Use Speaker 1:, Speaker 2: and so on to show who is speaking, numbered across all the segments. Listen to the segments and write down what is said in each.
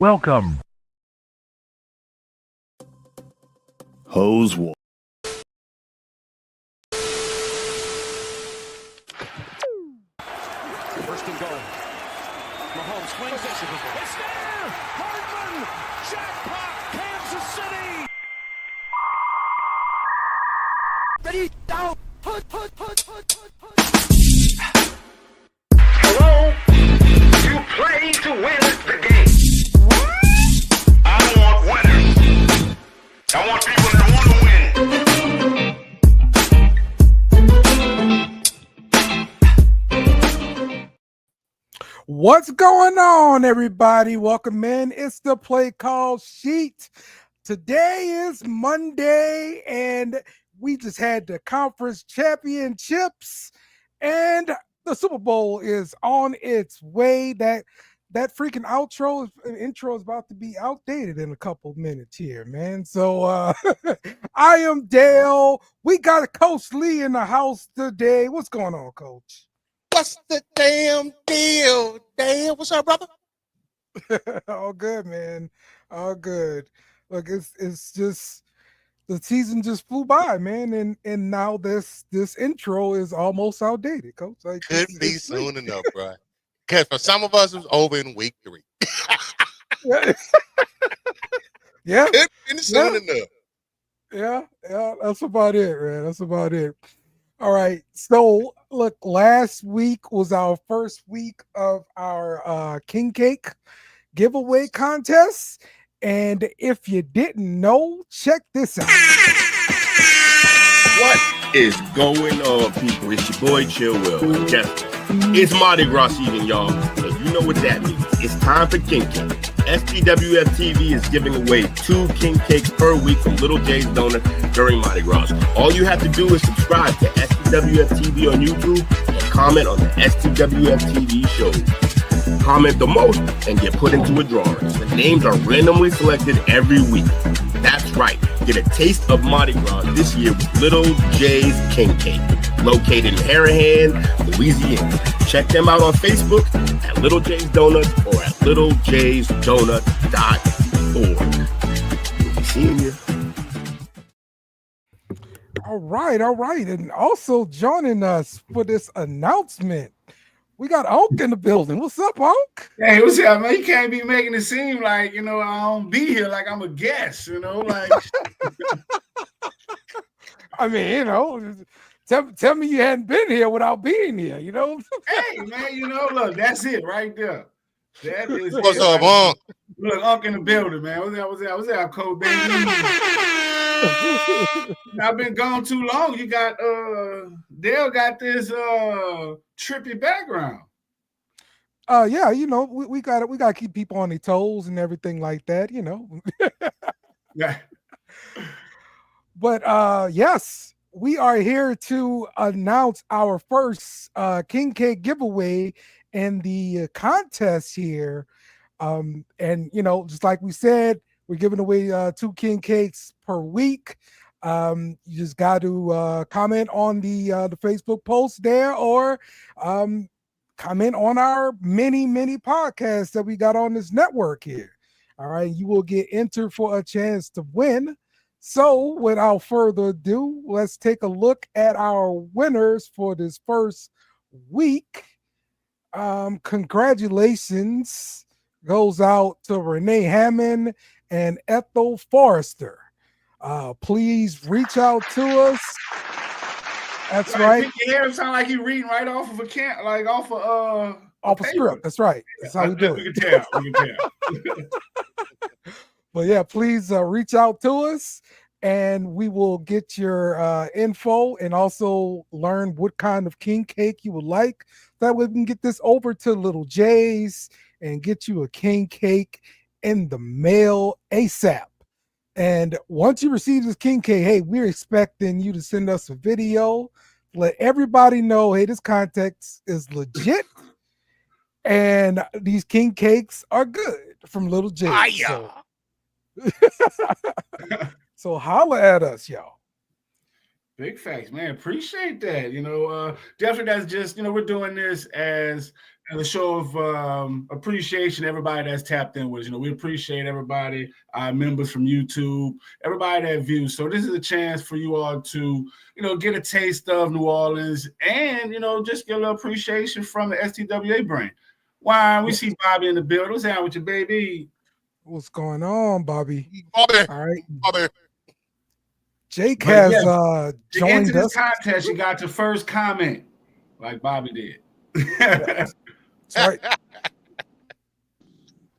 Speaker 1: Welcome.
Speaker 2: Hose war.
Speaker 3: First and goal. Mahomes swings it. It's there! Hardman! Jackpot! Kansas City! Ready, down! Put.
Speaker 4: Hello? You play to win the game. I don't want winners. I want people that want to win.
Speaker 5: What's going on, everybody? Welcome in. It's the Playcall Sheet. Today is Monday, and we just had the conference championships, and the Super Bowl is on its way. That freaking intro is about to be outdated in a couple of minutes here, man. So I am Dale. We got Coach Lee in the house today. What's going on, Coach?
Speaker 6: What's the damn deal? Damn, what's up, brother?
Speaker 5: All good, man. All good. Look, it's just the season just flew by, man, and now this intro is almost outdated, Coach. Like,
Speaker 6: Couldn't be soon enough, bro. Because for some of us, it was over in week 3.
Speaker 5: Yeah.
Speaker 6: Couldn't be soon enough.
Speaker 5: Yeah, that's about it, man. That's about it. All right. So, look, last week was our first week of our King Cake giveaway contest. And if you didn't know, check this out.
Speaker 2: What is going on, people? It's your boy Chill Will. It's Mardi Gras season, y'all. And you know what that means. It's time for King Cake. STWF TV is giving away 2 King Cakes per week from Little J's Donut during Mardi Gras. All you have to do is subscribe to STWF TV on YouTube and comment on the STWF TV show. Comment the most and get put into a drawing. The names are randomly selected every week. That's right. Get a taste of Mardi Gras this year with Little J's King Cake, located in Harahan, Louisiana. Check them out on Facebook at Little J's Donuts or at littlejaysdonut.org. We'll be seeing you.
Speaker 5: All right. And also joining us for this announcement, we got Oak in the building. What's up, Oak?
Speaker 7: Hey, what's up, man? You can't be making it seem like, I don't be here like I'm a guest, like.
Speaker 5: I mean, tell me you hadn't been here without being here,
Speaker 7: Hey, man, look, that's it right there. That is
Speaker 6: What's
Speaker 7: it.
Speaker 6: up, Unc?
Speaker 7: Look, Unc in the building, man. What's up, Cole, baby? I've been gone too long. You got Dale got this trippy background.
Speaker 5: Yeah, we gotta keep people on their toes and everything like that,
Speaker 7: Yeah.
Speaker 5: But yes, we are here to announce our first King Cake giveaway and the contest here. And just like we said, we're giving away 2 King Cakes per week. You just got to comment on the Facebook post there, or comment on our many podcasts that we got on this network here. All right, you will get entered for a chance to win. So without further ado, let's take a look at our winners for this first week. Congratulations goes out to Renee Hammond and Ethel Forrester. Please reach out to us. That's right.
Speaker 7: You hear him sound like he's reading right off of
Speaker 5: off a script. That's right. That's how we do it.
Speaker 7: We can tell.
Speaker 5: But yeah, please reach out to us, and we will get your info and also learn what kind of king cake you would like. That way we can get this over to Little J's and get you a king cake in the mail ASAP. And once you receive this king cake, hey, we're expecting you to send us a video. Let everybody know, hey, this contest is legit. And these king cakes are good from Little J's. So holla at us, y'all.
Speaker 7: Big facts, man. Appreciate that. Definitely that's just, we're doing this as a show of appreciation to everybody that's tapped in with us. You know, we appreciate everybody, our members from YouTube, everybody that views. So this is a chance for you all to, you know, get a taste of New Orleans and, you know, just get a little appreciation from the STWA brand. Why, we see Bobby in the building. What's down with you, baby?
Speaker 5: What's going on, Bobby?
Speaker 6: Bobby.
Speaker 5: All right.
Speaker 6: Bobby.
Speaker 5: Jake
Speaker 7: But
Speaker 5: has
Speaker 7: to
Speaker 5: joined
Speaker 7: enter
Speaker 5: us.
Speaker 7: this contest, you got the first comment, like Bobby did.
Speaker 5: That's right.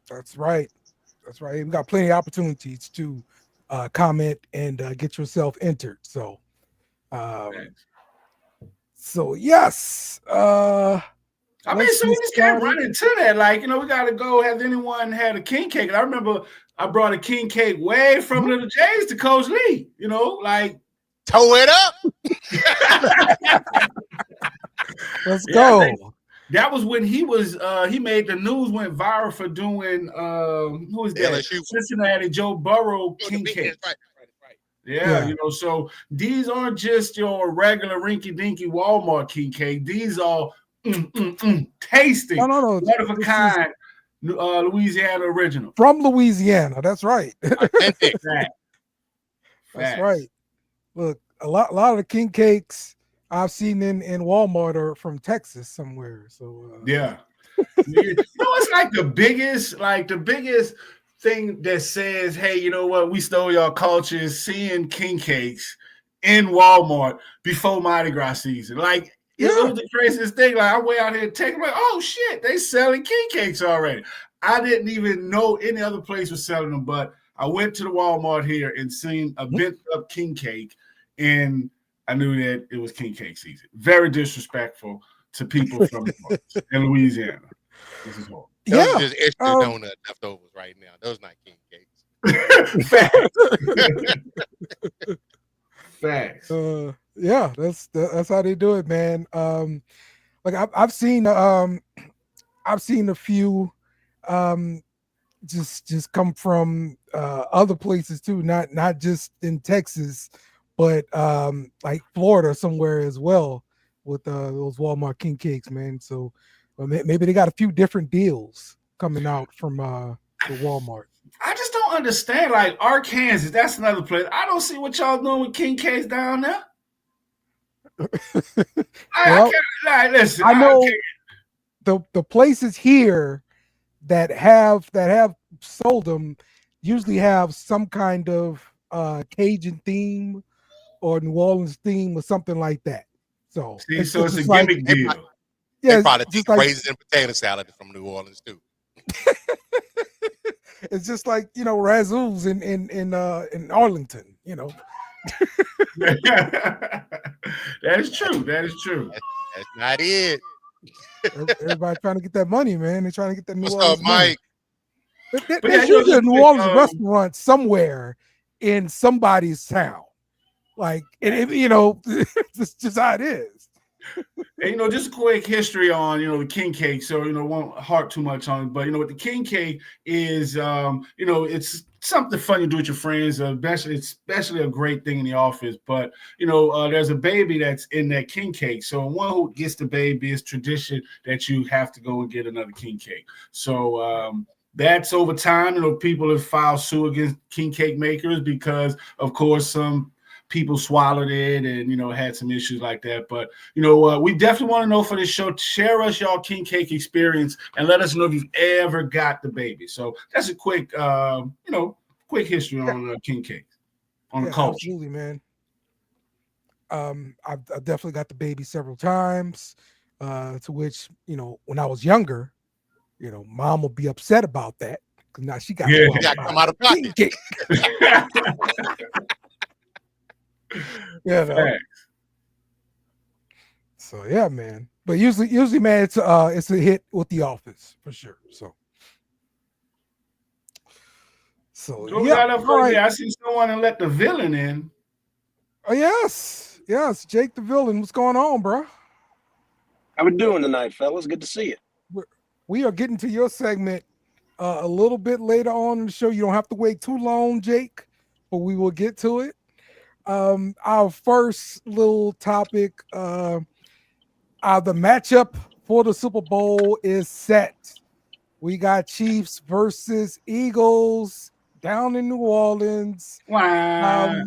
Speaker 5: That's right. That's right. We got plenty of opportunities to comment and get yourself entered. So, yes.
Speaker 7: I mean, so we just can't run into that. Like, you know, we got to go. Has anyone had a king cake? And I remember I brought a king cake way from Little J's to Coach Lee. You know, like
Speaker 6: toe it up.
Speaker 5: Let's go.
Speaker 7: That was when he was he made the news, went viral for doing who was that?
Speaker 6: LSU.
Speaker 7: Cincinnati Joe Burrow king cake.
Speaker 6: Right.
Speaker 7: Yeah, you know, so these aren't just your regular rinky-dinky Walmart king cake. These are tasty,
Speaker 5: No.
Speaker 7: one of a kind, Louisiana original.
Speaker 5: From Louisiana. That's right.
Speaker 6: Authentic.
Speaker 5: That's right. Look, a lot of the king cakes I've seen in Walmart are from Texas somewhere. So
Speaker 7: yeah. You know, it's like the biggest thing that says, hey, you know what, we stole y'all culture is seeing king cakes in Walmart before Mardi Gras season. Like, it was the craziest thing. Like, I'm way out here in Texas, like, oh shit, they selling king cakes already. I didn't even know any other place was selling them, but I went to the Walmart here and seen a bent up king cake, and I knew that it was king cake season. Very disrespectful to people from in Louisiana. This is horrible.
Speaker 6: Those are just extra donut leftovers right now. Those not king cakes.
Speaker 7: Facts.
Speaker 5: Yeah, that's how they do it, man. Like I've seen a few just come from other places too, not just in Texas, but like Florida somewhere as well with those Walmart king cakes, man. So maybe they got a few different deals coming out from the Walmart. I
Speaker 7: just don't understand. Like Arkansas, that's another place. I don't see what y'all doing with king cakes down there. Listen,
Speaker 5: I know the places here that have sold them usually have some kind of Cajun theme or New Orleans theme or something like that. So
Speaker 7: it's a gimmick deal.
Speaker 6: They probably think raisins and potato salad from New Orleans too.
Speaker 5: It's just like, you know, Razzoos in Arlington, you know.
Speaker 7: That is true. That's
Speaker 6: not it.
Speaker 5: Everybody trying to get that money, man. They're trying to get that New Orleans
Speaker 6: Mike?
Speaker 5: Money. There's usually a New Orleans restaurant somewhere in somebody's town. Like, you know, it's just how it is.
Speaker 7: And, you know, just a quick history on, you know, the king cake. So, you know, won't harp too much on it, but, you know, what the king cake is, you know, it's something fun you do with your friends, especially a great thing in the office. But, you know, there's a baby that's in that king cake. So one who gets the baby is tradition that you have to go and get another king cake. So that's over time. You know, people have filed suit against king cake makers because, of course, some people swallowed it and, you know, had some issues like that. But, you know, we definitely want to know for this show, share us y'all king cake experience and let us know if you've ever got the baby. So that's a quick, you know, quick history on king cake, on the culture.
Speaker 5: Absolutely, man. I've definitely got the baby several times, to which, you know, when I was younger, you know, mom will be upset about that because now she got
Speaker 6: to come out of pocket.
Speaker 5: Yeah, no. So yeah, man. But usually, man, it's a hit with The Office for sure. So yeah.
Speaker 7: All right. I see someone and let the villain in.
Speaker 5: Oh yes, Jake the villain. What's going on, bro?
Speaker 1: How we doing tonight, fellas? Good to see you.
Speaker 5: We are getting to your segment a little bit later on in the show. You don't have to wait too long, Jake, but we will get to it. Our first little topic, the matchup for the Super Bowl is set. We got Chiefs versus Eagles down in New Orleans.
Speaker 7: Wow.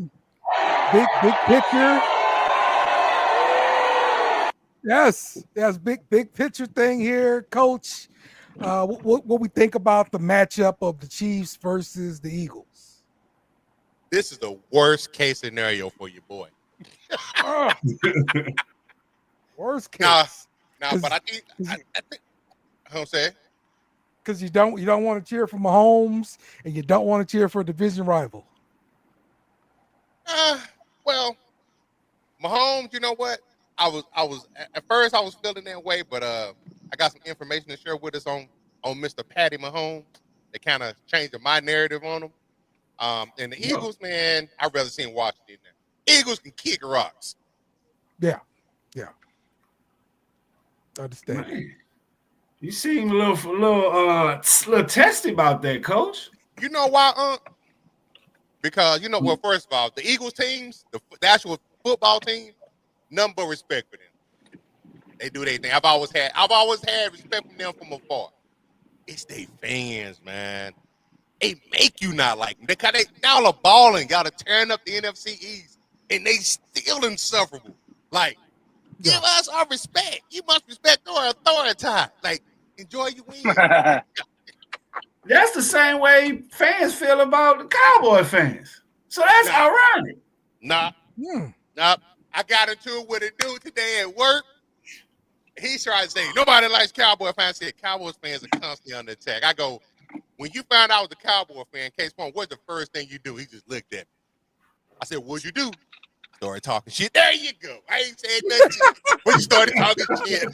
Speaker 5: Big picture. Yes, big picture thing here, Coach. What we think about the matchup of the Chiefs versus the Eagles?
Speaker 6: This is the worst case scenario for your boy.
Speaker 5: Worst case.
Speaker 6: Now, but I think I'm saying,
Speaker 5: because you don't want to cheer for Mahomes and you don't want to cheer for a division rival.
Speaker 6: well, Mahomes, you know what? I was at first I was feeling that way, but I got some information to share with us on Mr. Patty Mahomes that kind of changed my narrative on him. And the Eagles, man, I'd rather see him Washington there. Eagles can kick rocks.
Speaker 5: Yeah. I understand.
Speaker 7: Man, you seem a little testy about that, Coach.
Speaker 6: You know why, Because well, first of all, the Eagles teams, the actual football team, nothing but respect for them. They do their thing. I've always had respect for them from afar. It's their fans, man. They make you not like them. Y'all are balling. Y'all are tearing up the NFC East, and they still insufferable. Like, give us our respect. You must respect our authority. Like, enjoy your win.
Speaker 7: That's the same way fans feel about the Cowboy fans. So that's ironic.
Speaker 6: Nah. I got into it with a dude today at work. He's trying to say, nobody likes Cowboy fans. I said, Cowboys fans are constantly under attack. I go, when you found out I was a Cowboy fan, case point, what's the first thing you do? He just looked at me. I said, what'd you do? Started talking shit. There you go. I ain't said nothing. When you started talking shit.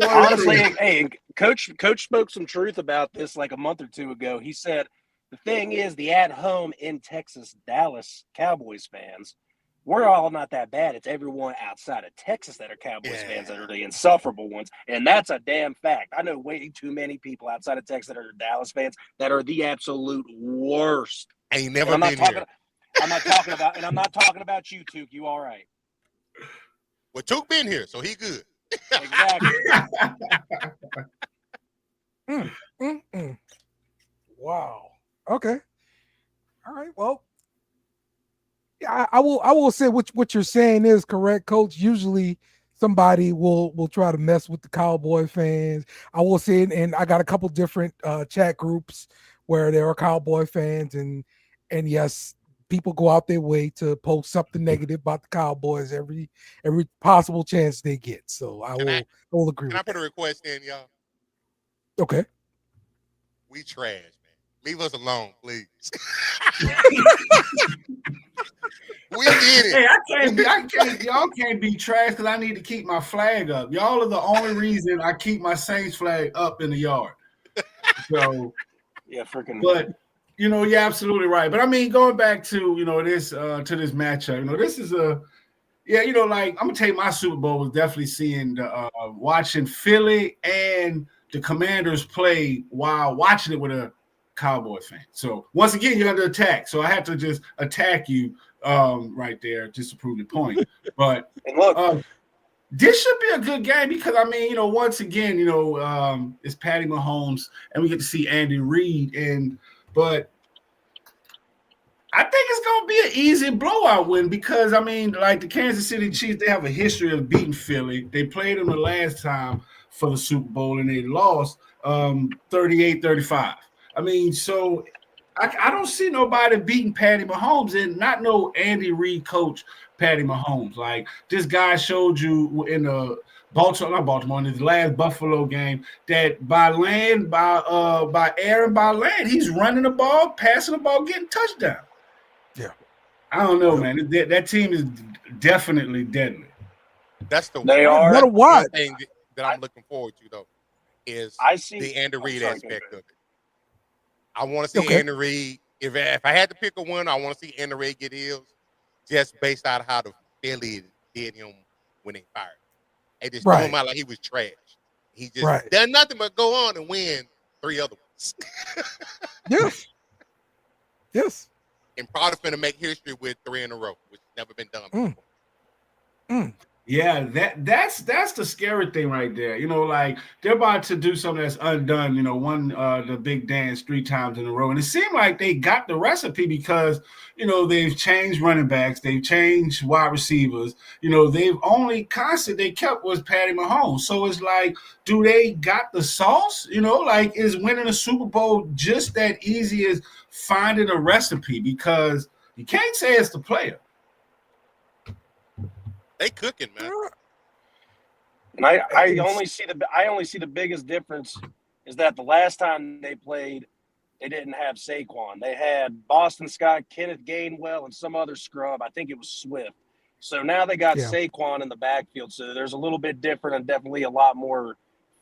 Speaker 1: Honestly, hey, Coach spoke some truth about this like a month or two ago. He said, the thing is, the at-home in Texas, Dallas Cowboys fans, we're all not that bad. It's everyone outside of Texas that are Cowboys fans that are the insufferable ones, and that's a damn fact. I know way too many people outside of Texas that are Dallas fans that are the absolute worst.
Speaker 6: Ain't never been here.
Speaker 1: I'm not talking about you, Tuke. You all right?
Speaker 6: Well, Tuke been here, so he good.
Speaker 5: Exactly. Wow. Okay. All right. Well, I will say what you're saying is correct, Coach. Usually somebody will try to mess with the Cowboy fans. I will say, and I got a couple different chat groups where there are Cowboy fans, and yes, people go out their way to post something negative about the Cowboys every possible chance they get. So I will agree.
Speaker 6: Can I put a request in, y'all?
Speaker 5: Okay.
Speaker 6: We trash, man. Leave us alone, please. We did it.
Speaker 7: Hey, y'all can't be trash because I need to keep my flag up. Y'all are the only reason I keep my Saints flag up in the yard. So
Speaker 1: yeah, freaking.
Speaker 7: But you're absolutely right. But I mean, going back to this to this matchup, this is like I'm gonna tell you, my Super Bowl was definitely seeing watching Philly and the Commanders play while watching it with a Cowboy fan. So once again, you're under attack. So I have to just attack you right there just to prove the point. But this should be a good game because I mean, once again, it's Patty Mahomes and we get to see Andy Reid but I think it's gonna be an easy blowout win because I mean, like the Kansas City Chiefs, they have a history of beating Philly. They played them the last time for the Super Bowl and they lost 38-35. I mean, so I don't see nobody beating Patty Mahomes and not no Andy Reid coach Patty Mahomes. Like this guy showed you in the in his last Buffalo game that by air and by land, he's running the ball, passing the ball, getting touchdown.
Speaker 5: Yeah.
Speaker 7: I don't know, man. That team is definitely deadly.
Speaker 6: That's the
Speaker 5: one
Speaker 6: thing that I'm looking forward to, though, is the Andy Reid aspect of it. I want to see Andy Reid. If I had to pick a winner, I want to see Andy Reid get his, just based out of how the Philly did him when they fired him. They just threw him out like he was trash. He just done nothing but go on and win 3 other ones.
Speaker 5: Yes.
Speaker 6: And probably finna make history with 3 in a row, which never been done before.
Speaker 7: Yeah, that's the scary thing right there. You know, like they're about to do something that's undone. You know, the big dance 3 times in a row, and it seemed like they got the recipe because you know they've changed running backs, they've changed wide receivers. You know, they've only constant they kept was Patty Mahomes. So it's like, do they got the sauce? You know, like is winning a Super Bowl just that easy as finding a recipe? Because you can't say it's the player.
Speaker 6: They cooking, man.
Speaker 1: And I only see the biggest difference is that the last time they played, they didn't have Saquon. They had Boston Scott, Kenneth Gainwell, and some other scrub. I think it was Swift. So now they got Saquon in the backfield. So there's a little bit different and definitely a lot more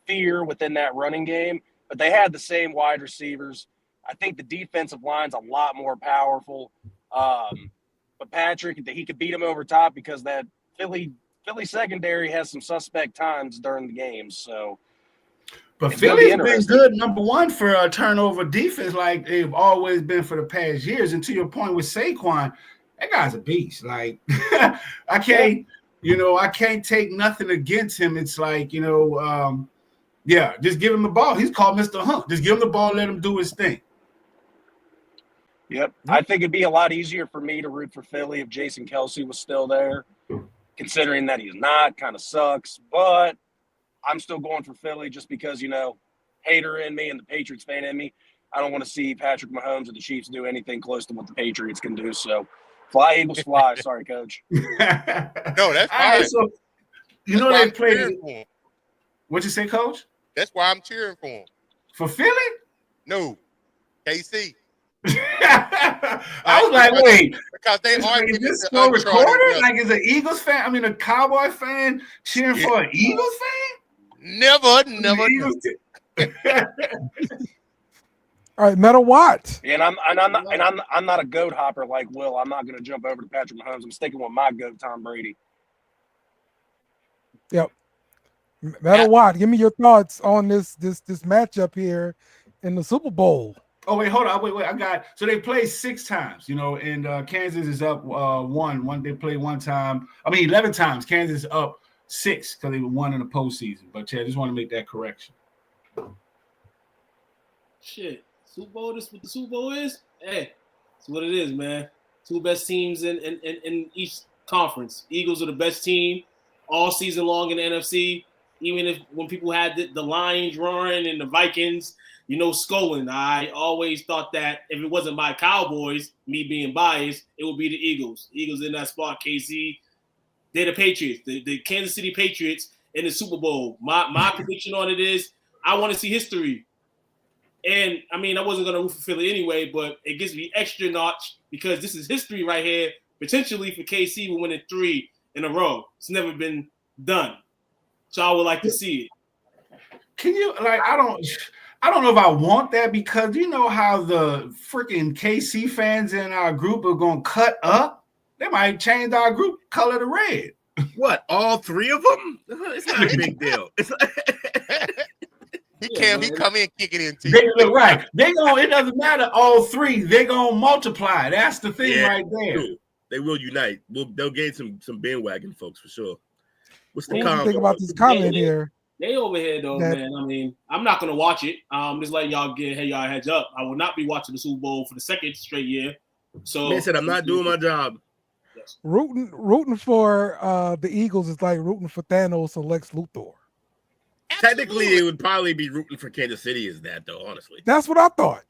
Speaker 1: fear within that running game. But they had the same wide receivers. I think the defensive line's a lot more powerful. But Patrick, he could beat him over top because that Philly secondary has some suspect times during the games. So,
Speaker 7: but Philly's been good, number one, for a turnover defense, like they've always been for the past years. And to your point with Saquon, that guy's a beast. Like I can't take nothing against him. It's like, just give him the ball. He's called Mr. Hunt. Just give him the ball, let him do his thing.
Speaker 1: Yep. I think it'd be a lot easier for me to root for Philly if Jason Kelce was still there. Considering that he's not, kind of sucks. But I'm still going for Philly just because, hater in me and the Patriots fan in me. I don't want to see Patrick Mahomes or the Chiefs do anything close to what the Patriots can do. So, fly, Eagles, fly. Sorry, Coach.
Speaker 6: No, that's fine.
Speaker 7: Right, so, they played. What'd you say, Coach?
Speaker 6: That's why I'm cheering for him.
Speaker 7: For Philly?
Speaker 6: No, KC.
Speaker 7: I was like, wait,
Speaker 6: because they are
Speaker 7: this still recorded? Like, is an Eagles fan? I mean, a Cowboy fan cheering for an Eagles fan?
Speaker 6: Never.
Speaker 5: All right, Metal Watt.
Speaker 1: And I'm not a goat hopper like Will. I'm not going to jump over to Patrick Mahomes. I'm sticking with my goat, Tom Brady.
Speaker 5: Yep. Metal Watt, give me your thoughts on this matchup here in the Super Bowl.
Speaker 7: Oh, wait, hold on. Wait. So they played 6 times, and Kansas is up 1. They played 1 time. 11 times. Kansas is up 6 because they were 1 in the postseason. But, I just want to make that correction.
Speaker 8: Shit. Super Bowl, this what the Super Bowl is? Hey, it's what it is, man. 2 best teams in each conference. Eagles are the best team all season long in the NFC. Even when people had the Lions roaring and the Vikings, scolding. I always thought that if it wasn't my Cowboys, me being biased, it would be the Eagles. Eagles in that spot, KC. They're the Patriots, the Kansas City Patriots in the Super Bowl. My prediction on it is I want to see history. And, I wasn't going to root for Philly anyway, but it gives me extra notch because this is history right here, potentially for KC will winning 3 in a row. It's never been done. So I would like to see it.
Speaker 7: Can you, I don't know if I want that because you know how the freaking KC fans in our group are going to cut up? They might change our group color to red.
Speaker 2: What, all 3 of them? It's not a big deal.
Speaker 6: He come in kicking in.
Speaker 7: Right. It doesn't matter, all 3. They're going to multiply. That's the thing right there.
Speaker 2: They will unite. They'll gain some bandwagon folks for sure. What's the
Speaker 5: What do you think about this comment here?
Speaker 8: They over here though, man. I'm not gonna watch it. Just letting y'all y'all heads up. I will not be watching the Super Bowl for the 2nd straight year. So
Speaker 2: they said I'm not doing my job.
Speaker 8: Yes.
Speaker 5: Rooting for the Eagles is like rooting for Thanos or Lex Luthor.
Speaker 2: Technically, it would probably be rooting for Kansas City is that though, honestly.
Speaker 5: That's what I thought.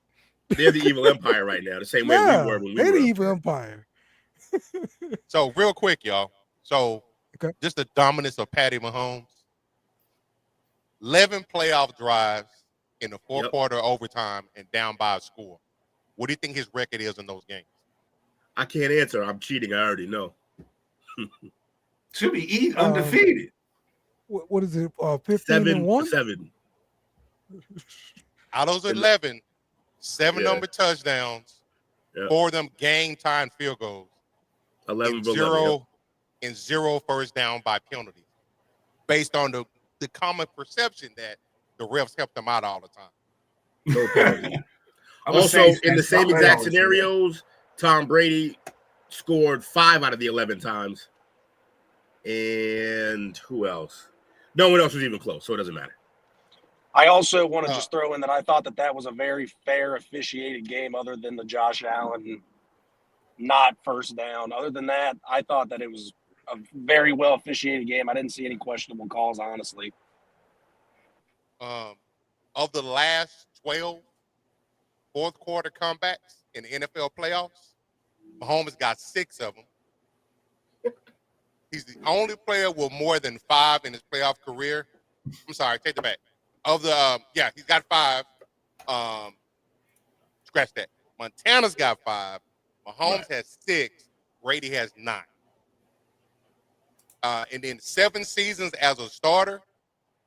Speaker 2: They're the evil empire right now, the same way we were when we
Speaker 5: they're
Speaker 2: were
Speaker 5: the evil empire.
Speaker 6: So real quick, y'all. So just the dominance of Patty Mahomes. 11 playoff drives in the 4th quarter overtime and down by a score. What do you think his record is in those games?
Speaker 2: I can't answer. I'm cheating. I already know.
Speaker 7: Should be undefeated.
Speaker 5: What is it? 15-1?
Speaker 2: 7.
Speaker 6: Out of those 11, 7 number touchdowns, 4 of them game time field goals.
Speaker 2: 11
Speaker 6: and 0 first down by penalty, based on the common perception that the refs help them out all the time.
Speaker 2: No penalty. Also, in the same exact scenarios, Tom Brady scored 5 out of the 11 times. And who else? No one else was even close, so it doesn't matter.
Speaker 1: I also want to just throw in that I thought that was a very fair officiated game other than the Josh Allen not first down. Other than that, I thought that it was a very well officiated game. I didn't see any questionable calls, honestly.
Speaker 6: Of the last 12 fourth quarter comebacks in the NFL playoffs, Mahomes got 6 of them. He's the only player with more than 5 in his playoff career. I'm sorry, take it back. Of the he's got 5. Scratch that. Montana's got 5. Mahomes has 6. Brady has 9. And then 7 seasons as a starter,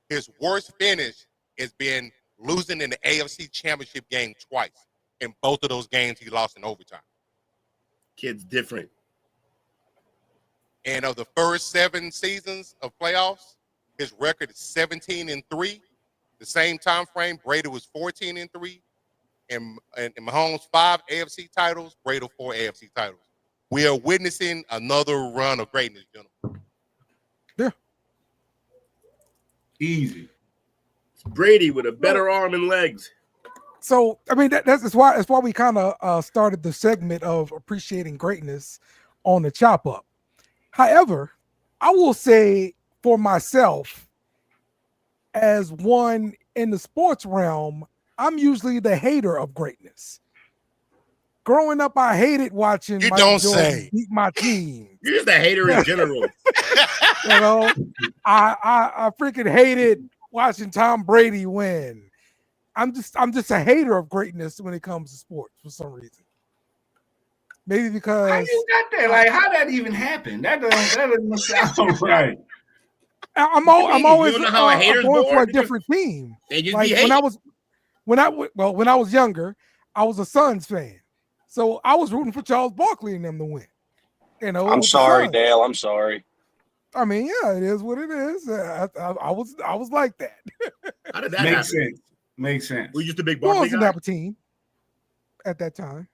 Speaker 6: his worst finish has been losing in the AFC Championship game twice. In both of those games, he lost in overtime.
Speaker 2: Kid's different.
Speaker 6: And of the first 7 seasons of playoffs, his record is 17-3. The same time frame, Brady was 14-3, and Mahomes 5 AFC titles, Brady 4 AFC titles. We are witnessing another run of greatness, gentlemen.
Speaker 5: Yeah,
Speaker 7: easy.
Speaker 2: Brady with a better arm and legs.
Speaker 5: So I mean that's why we kind of started the segment of appreciating greatness on the chop up. However, I will say for myself, as one in the sports realm, I'm usually the hater of greatness. Growing up, I hated watching Michael Jordan beat my team.
Speaker 2: You're just a hater in general.
Speaker 5: You know, I freaking hated watching Tom Brady win. I'm just a hater of greatness when it comes to sports for some reason. Maybe because
Speaker 7: how you got that? Like, how that even happened? That doesn't sound right.
Speaker 5: I'm always
Speaker 2: going
Speaker 5: for a different team. Like when I was younger, I was a Suns fan, so I was rooting for Charles Barkley and them to win. You know,
Speaker 1: I'm sorry, Dale. I'm sorry.
Speaker 5: I mean, yeah, it is what it is. I was like that.
Speaker 2: How did that
Speaker 7: make
Speaker 2: happen?
Speaker 7: sense? Makes sense.
Speaker 2: Were you just a big
Speaker 5: New
Speaker 2: ball
Speaker 5: Orleans
Speaker 2: guy?
Speaker 5: didn't have a team at that time.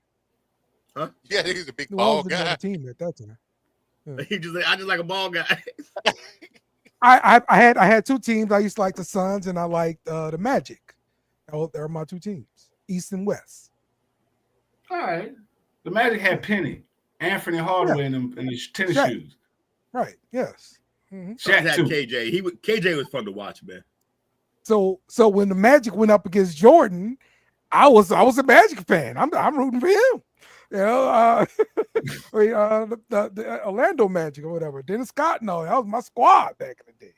Speaker 6: Huh? Yeah, he's a big
Speaker 5: New
Speaker 6: ball
Speaker 5: Orleans didn't
Speaker 6: guy.
Speaker 5: have a team at that time. Yeah.
Speaker 2: I just like a ball guy.
Speaker 5: I had 2 teams. I used to like the Suns and I liked the Magic. They were my 2 teams, East and West.
Speaker 7: All right. The Magic had Penny, Anthony Hardaway in the tennis shoes.
Speaker 5: Right. Yes.
Speaker 2: Mm-hmm. Shaq had KJ. KJ was fun to watch, man.
Speaker 5: So when the Magic went up against Jordan, I was a Magic fan. I'm rooting for him. You know, the Orlando Magic or whatever. Dennis Scott, no, that was my squad back in the day.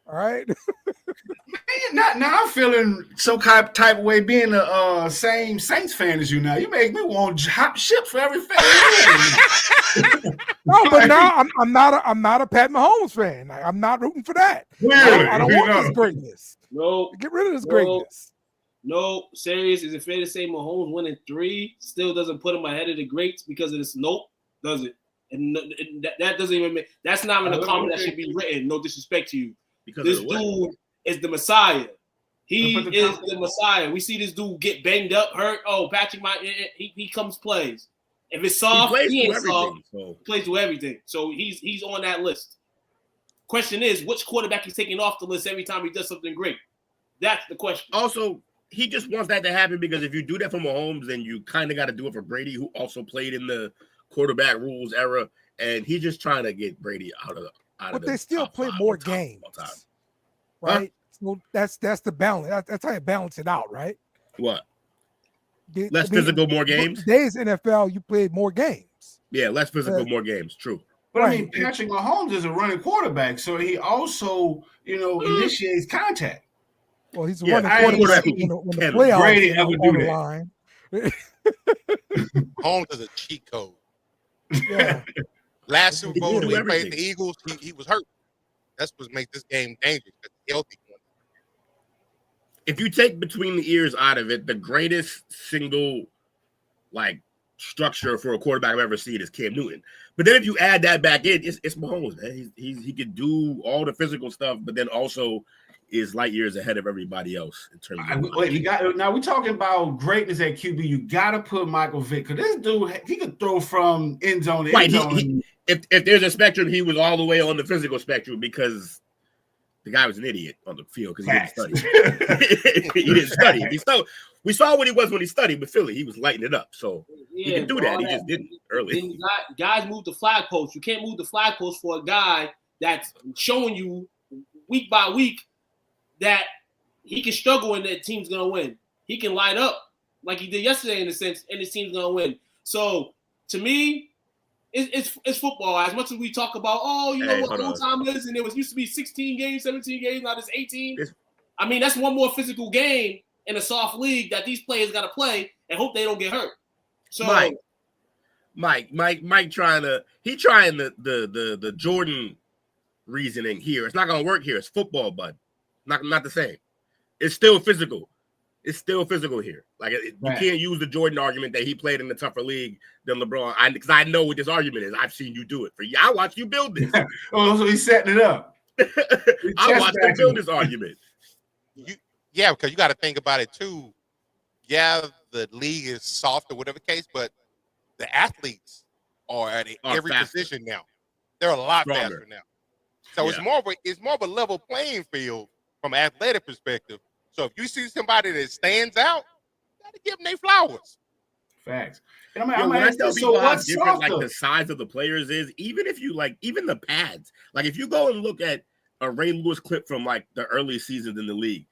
Speaker 5: All right.
Speaker 7: Man, now I'm feeling some type of way being the same Saints fan as you now. You make me want to hop ship for every fan.
Speaker 5: No, but now I'm not a Pat Mahomes fan. I'm not rooting for that.
Speaker 7: Really?
Speaker 5: I don't want this greatness.
Speaker 8: No.
Speaker 5: Get rid of this greatness.
Speaker 8: No, serious. Is it fair to say Mahomes winning 3 still doesn't put him ahead of the greats because of this? Nope, does it? And that doesn't even make. That's not even a comment that should be written. No disrespect to you. Because this dude is the Messiah. He is the Messiah. We see this dude get banged up, hurt. Oh, Patrick, he comes plays. If it's soft, he ain't soft. So. He plays with everything. So he's on that list. Question is, which quarterback is taking off the list every time he does something great? That's the question.
Speaker 2: Also, he just wants that to happen because if you do that for Mahomes, then you kind of got to do it for Brady, who also played in the quarterback rules era, and he's just trying to get Brady out of
Speaker 5: but they still play more games, right? Huh? So that's the balance. That's how you balance it out, right?
Speaker 2: What? Less physical, more games.
Speaker 5: Today's NFL, you played more games.
Speaker 2: Yeah, less physical, more games. True.
Speaker 7: But I mean, Patrick Mahomes is a running quarterback, so he also, initiates contact.
Speaker 5: Well, he's a running quarterback when the playoffs
Speaker 7: Brady ever do
Speaker 5: on the
Speaker 7: that.
Speaker 5: line.
Speaker 6: Mahomes is a cheat code.
Speaker 5: Yeah.
Speaker 6: Last Super Bowl when he played the Eagles, he was hurt. That's what makes this game dangerous. Healthy.
Speaker 2: If you take between the ears out of it, the greatest single structure for a quarterback I've ever seen is Cam Newton. But then if you add that back in, it's Mahomes, man. He can do all the physical stuff, but then also is light years ahead of everybody else in terms of
Speaker 7: now we're talking about greatness at QB. You gotta put Michael Vick, because this dude he could throw from end zone to end zone.
Speaker 2: if there's a spectrum, he was all the way on the physical spectrum because the guy was an idiot on the field because he didn't study. He didn't study. We saw what he was when he studied with Philly. He was lighting it up. So he can do that. He just didn't early.
Speaker 8: Then guys move the flag post. You can't move the flag post for a guy that's showing you week by week that he can struggle and that team's gonna win. He can light up like he did yesterday in a sense, and his team's gonna win. So to me, it's football. As much as we talk about, what full time is, and it used to be 16 games, 17 games, now it's 18. I mean, that's one more physical game in a soft league that these players got to play and hope they don't get hurt. So
Speaker 2: Mike trying the Jordan reasoning here. It's not gonna work here. It's football, bud. Not the same. It's still physical. It's still physical here. Like you can't use the Jordan argument that he played in a tougher league than LeBron. Because I know what this argument is. I've seen you do it. I watched you build this.
Speaker 7: So he's setting it up.
Speaker 2: I watched him build this argument.
Speaker 6: Because you got to think about it too. Yeah, the league is soft or whatever case, but the athletes are at every position now. They're a lot faster now. So it's more of a level playing field from an athletic perspective. So if you see somebody that stands out, you got to give them their flowers.
Speaker 7: Facts.
Speaker 2: And when I tell people how different like the size of the players is, even if you even the pads, like if you go and look at a Ray Lewis clip from like the early seasons in the league,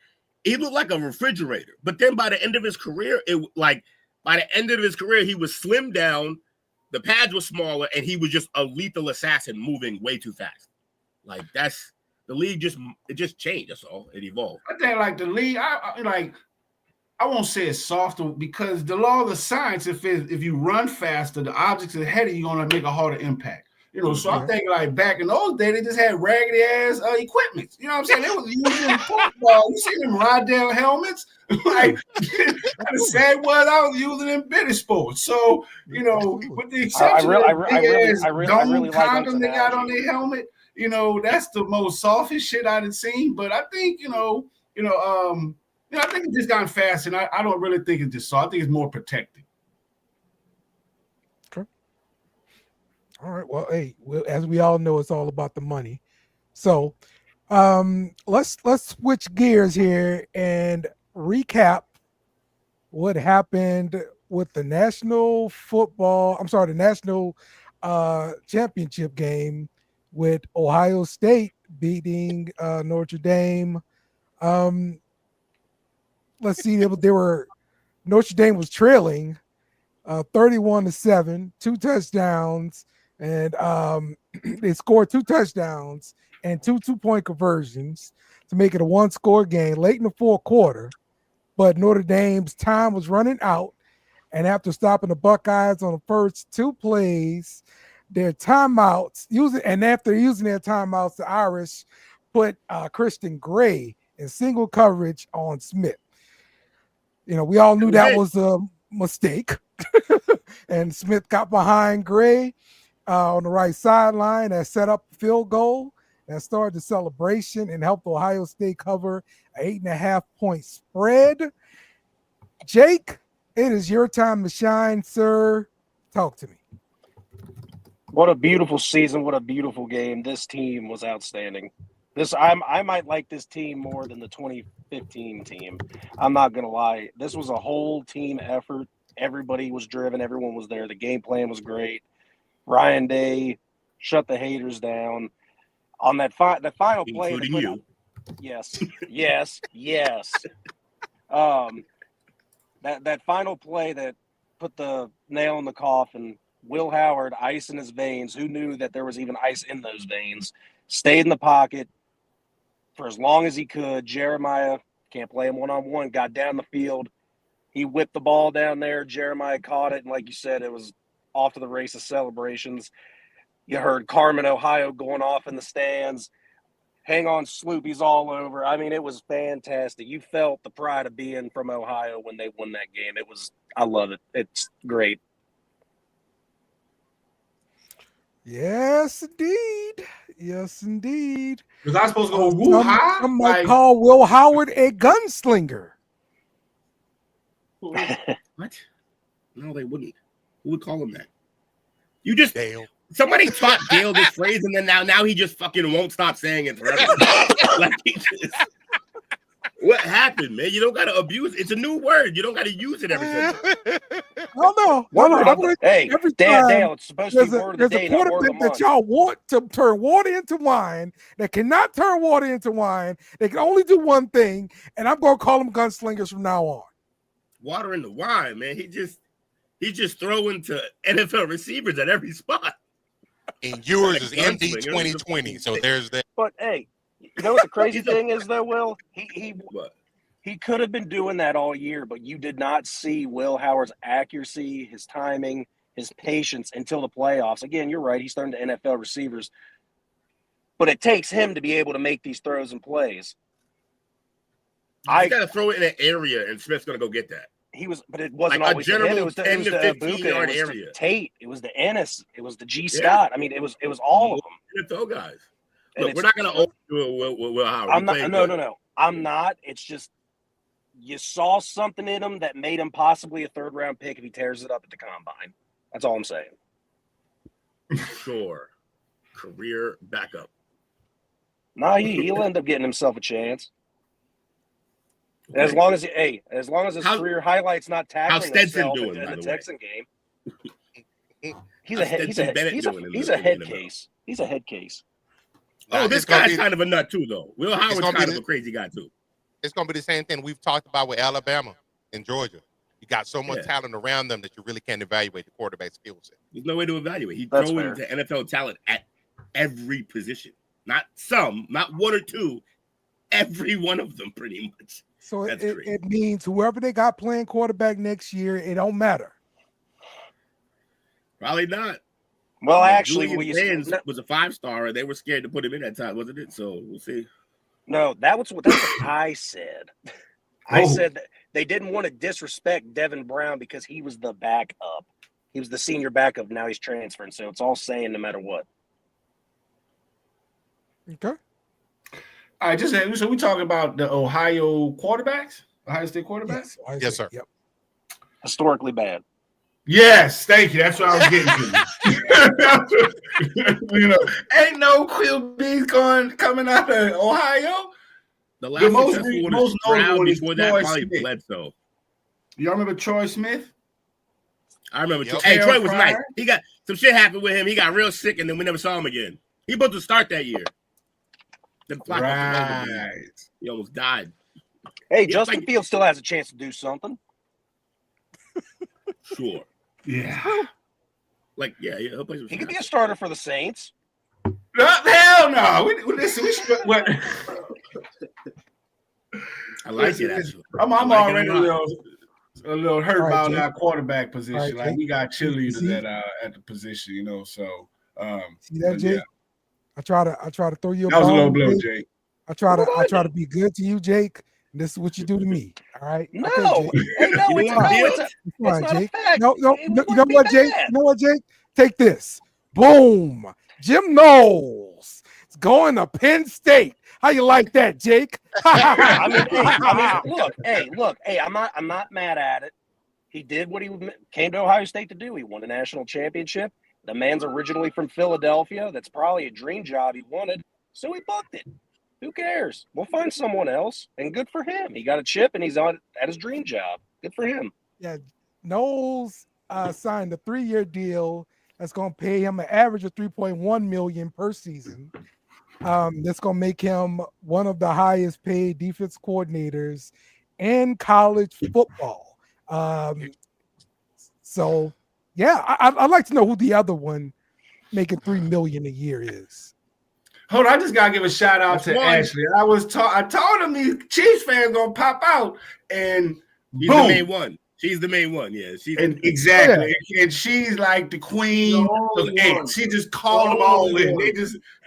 Speaker 2: he looked like a refrigerator. But then by the end of his career, he was slimmed down, the pads were smaller, and he was just a lethal assassin moving way too fast. Like that's the league just changed. That's all. It evolved.
Speaker 7: I think like the league, I won't say it's softer because the law of the science, if you run faster, the objects ahead of you are gonna make a harder impact. So I think like back in those days, they just had raggedy ass equipment. You know what I'm saying? They was using football. You see them ride down helmets? Like the sad was I was using them bitty sports. So with the exception of the dome condom they got on their helmet, that's the most softest shit I've seen. But I think I think it's just gotten fast, and I don't really think it's just soft. I think it's more protected.
Speaker 5: All right. Well, hey, as we all know, it's all about the money. So let's switch gears here and recap what happened with the national championship game with Ohio State beating Notre Dame. Let's see, Notre Dame was trailing 31-7, 2 touchdowns. And they scored 2 touchdowns and 2 2-point conversions to make it a 1-score game late in the fourth quarter. But Notre Dame's time was running out. And after stopping the Buckeyes on the first 2 plays, their timeouts, after using their timeouts, the Irish put Christian Gray in single coverage on Smith. We all knew that was a mistake. And Smith got behind Gray on the right sideline that set up the field goal that started the celebration and helped Ohio State cover an 8.5-point spread. Jake, it is your time to shine, sir. Talk to me.
Speaker 1: What a beautiful season. What a beautiful game. This team was outstanding. I might like this team more than the 2015 team. I'm not going to lie. This was a whole team effort. Everybody was driven. Everyone was there. The game plan was great. Ryan Day shut the haters down on that the final play.
Speaker 2: Including you.
Speaker 1: Yes. That final play that put the nail in the coffin. Will Howard, ice in his veins. Who knew that there was even ice in those veins? Stayed in the pocket for as long as he could. Jeremiah, can't play him one-on-one, got down the field. He whipped the ball down there. Jeremiah caught it, and like you said, it was off to the races celebrations. You heard Carmen, Ohio going off in the stands. Hang on, Sloop, he's all over. I mean, it was fantastic. You felt the pride of being from Ohio when they won that game. I love it. It's great.
Speaker 5: Yes, indeed. Yes, indeed.
Speaker 7: Was I supposed to go woo high?
Speaker 5: Some might call Will Howard a gunslinger.
Speaker 2: What? No, they wouldn't. Who would call him that? You just Somebody taught Dale this phrase, and then now he just fucking won't stop saying it forever. Like, what happened, man? You don't gotta abuse it. It's a new word. You don't gotta use it every time.
Speaker 5: Oh no.
Speaker 1: Hey, Dale, it's supposed to be word of the day,
Speaker 5: there's a quarterback that y'all want to turn water into wine that cannot turn water into wine. They can only do one thing, and I'm gonna call them gunslingers from now on.
Speaker 2: Water in the wine, man. He's just throwing to NFL receivers at every spot.
Speaker 6: And yours is MD 2020, so there's that.
Speaker 1: But hey, you know what the crazy thing is, though, Will? He could have been doing that all year, but you did not see Will Howard's accuracy, his timing, his patience until the playoffs. Again, you're right. He's throwing to NFL receivers, but it takes him to be able to make these throws and plays.
Speaker 2: I got to throw it in an area, and Smith's going to go get that.
Speaker 1: But it wasn't
Speaker 2: like
Speaker 1: always
Speaker 2: a general
Speaker 1: it was the
Speaker 2: 10 to 15 yard
Speaker 1: area.
Speaker 2: area.
Speaker 1: Tate, it was the Ennis, it was the G Scott. I mean, it was all of them.
Speaker 2: NFL guys. Look, we're not going to overdo it with Will Howard.
Speaker 1: I'm not. No. I'm not. It's just you saw something in him that made him possibly a 3rd round pick if he tears it up at the combine. That's all I'm saying.
Speaker 2: Sure. Career backup.
Speaker 1: Nah, he'll end up getting himself a chance. Okay. As long as his career highlights not tackling himself in the Texan game. He's a head case. He's a head case.
Speaker 2: Oh, this guy's kind of a nut too, though. Will Howard's kind of a crazy guy too.
Speaker 6: It's going to be the same thing we've talked about with Alabama and Georgia. You got so much talent around them that you really can't evaluate the quarterback skill set.
Speaker 2: There's no way to evaluate. He's throwing into NFL talent at every position. Not some, not one or two, every one of them pretty much.
Speaker 5: So it means whoever they got playing quarterback next year, it don't matter.
Speaker 2: Probably not.
Speaker 1: Well, actually,
Speaker 2: was a 5-star, and they were scared to put him in that time, wasn't it? So we'll see.
Speaker 1: No, that's what I said. I said that they didn't want to disrespect Devin Brown because he was the backup. He was the senior backup. Now he's transferring, so it's all saying no matter what.
Speaker 5: Okay.
Speaker 7: All right, so we talking about the Ohio quarterbacks, Ohio State quarterbacks?
Speaker 6: Yes, sir.
Speaker 5: Yep.
Speaker 1: Historically bad.
Speaker 7: Yes, thank you. That's what I was getting to. Ain't no QBs coming out of Ohio.
Speaker 2: The most notable one before that probably Bledsoe.
Speaker 7: Y'all remember Troy Smith?
Speaker 2: I remember. Yep. Hey, Troy was nice. He got some shit happened with him. He got real sick, and then we never saw him again. He supposed to start that year.
Speaker 7: Right.
Speaker 2: He almost died.
Speaker 1: Hey, Justin Fields still has a chance to do something.
Speaker 2: Sure.
Speaker 7: Yeah.
Speaker 2: He'll play some.
Speaker 1: He could be a starter for the Saints.
Speaker 7: Hell no.
Speaker 2: I like it. Actually,
Speaker 7: I'm already a little hurt about our quarterback position. Like we got cheerleaders at the position, So
Speaker 5: see that, Jake? Yeah. I try to throw you a
Speaker 7: ball. That was a low blow, Jake.
Speaker 5: I try to be good to you, Jake. And this is what you do to me. All right.
Speaker 1: No,
Speaker 5: okay,
Speaker 1: it's not
Speaker 5: Jake.
Speaker 1: a fact.
Speaker 5: No. You know what, Jake? You know what, Jake? Take this. Boom. Jim Knowles. It's going to Penn State. How you like that, Jake?
Speaker 1: Look. I'm not mad at it. He did what he came to Ohio State to do. He won a national championship. The man's originally from Philadelphia. That's probably a dream job he wanted. So he booked it. Who cares? We'll find someone else. And good for him. He got a chip and he's at his dream job. Good for him.
Speaker 5: Yeah. Knowles signed a 3-year deal that's going to pay him an average of $3.1 million per season. That's going to make him one of the highest paid defense coordinators in college football. So, yeah, I'd like to know who the other one making $3 million a year is.
Speaker 7: Hold on, I just gotta give a shout out to Ashley. I told him these Chiefs fans gonna pop out, and
Speaker 2: she's the main one. She's the main one, yeah.
Speaker 7: Exactly, and she's like the queen of ant. She just called them all in.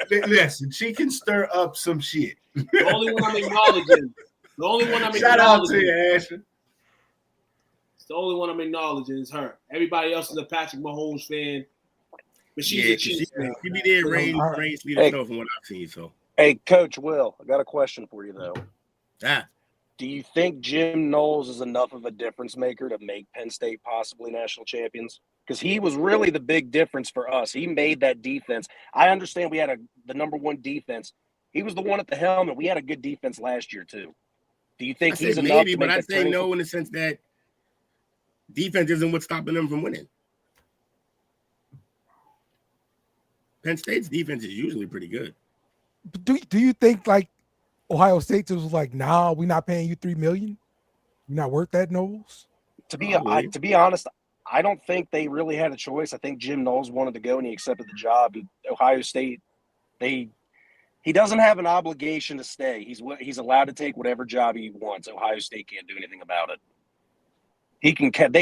Speaker 7: Listen. She can stir up some shit.
Speaker 8: The only one I'm acknowledging.
Speaker 7: Shout out to you, Ashley.
Speaker 8: It's the only one I'm acknowledging is her. Everybody else is a Patrick Mahomes fan. But she's a Chiefs fan.
Speaker 2: She be there, rain speed from what I've seen. So,
Speaker 1: hey, Coach Will, I got a question for you though.
Speaker 2: Yeah.
Speaker 1: Do you think Jim Knowles is enough of a difference maker to make Penn State possibly national champions? because he was really the big difference for us. He made that defense. I understand we had the number one defense. He was the one at the helm, and we had a good defense last year too. Do you think he's enough?
Speaker 2: Maybe, but I'd say no in the sense that defense isn't what's stopping them from winning. Penn State's defense is usually pretty good.
Speaker 5: But do you think like Ohio State was like, nah, we're not paying you $3 million? You're not worth that, Knowles?
Speaker 1: To be honest, I don't think they really had a choice. I think Jim Knowles wanted to go and he accepted the job. Ohio State, he doesn't have an obligation to stay. He's allowed to take whatever job he wants. Ohio State can't do anything about it. They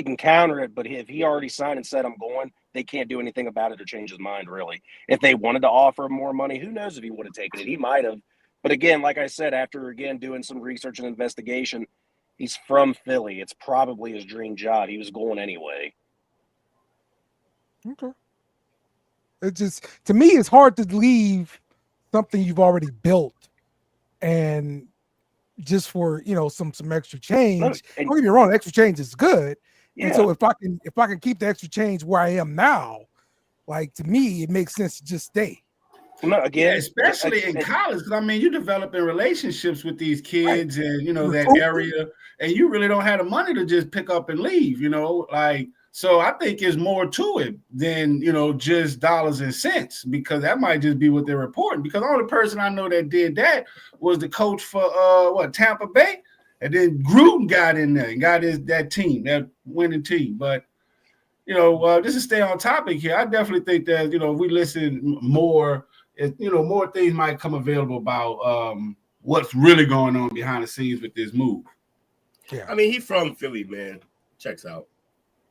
Speaker 1: can counter it, but if he already signed and said I'm going, they can't do anything about it or change his mind, really. If they wanted to offer him more money, who knows if he would have taken it. He might have. But again, like I said, after again doing some research and investigation, he's from Philly. It's probably his dream job. He was going anyway.
Speaker 5: Okay. It's just, to me, it's hard to leave something you've already built and just for, some extra change. Don't get me wrong, extra change is good. Yeah. And so if I can keep the extra change where I am now, like, to me, it makes sense to just stay.
Speaker 1: No, again,
Speaker 7: especially in college. I mean, you're developing relationships with these kids, right, and that area, and you really don't have the money to just pick up and leave. So I think there's more to it than just dollars and cents, because that might just be what they're reporting. Because the only person I know that did that was the coach for Tampa Bay, and then Gruden got in there and got that winning team. But just to stay on topic here, I definitely think that if we listen more. More things might come available about what's really going on behind the scenes with this move.
Speaker 5: Yeah,
Speaker 2: I mean, he's from Philly, man. Checks out.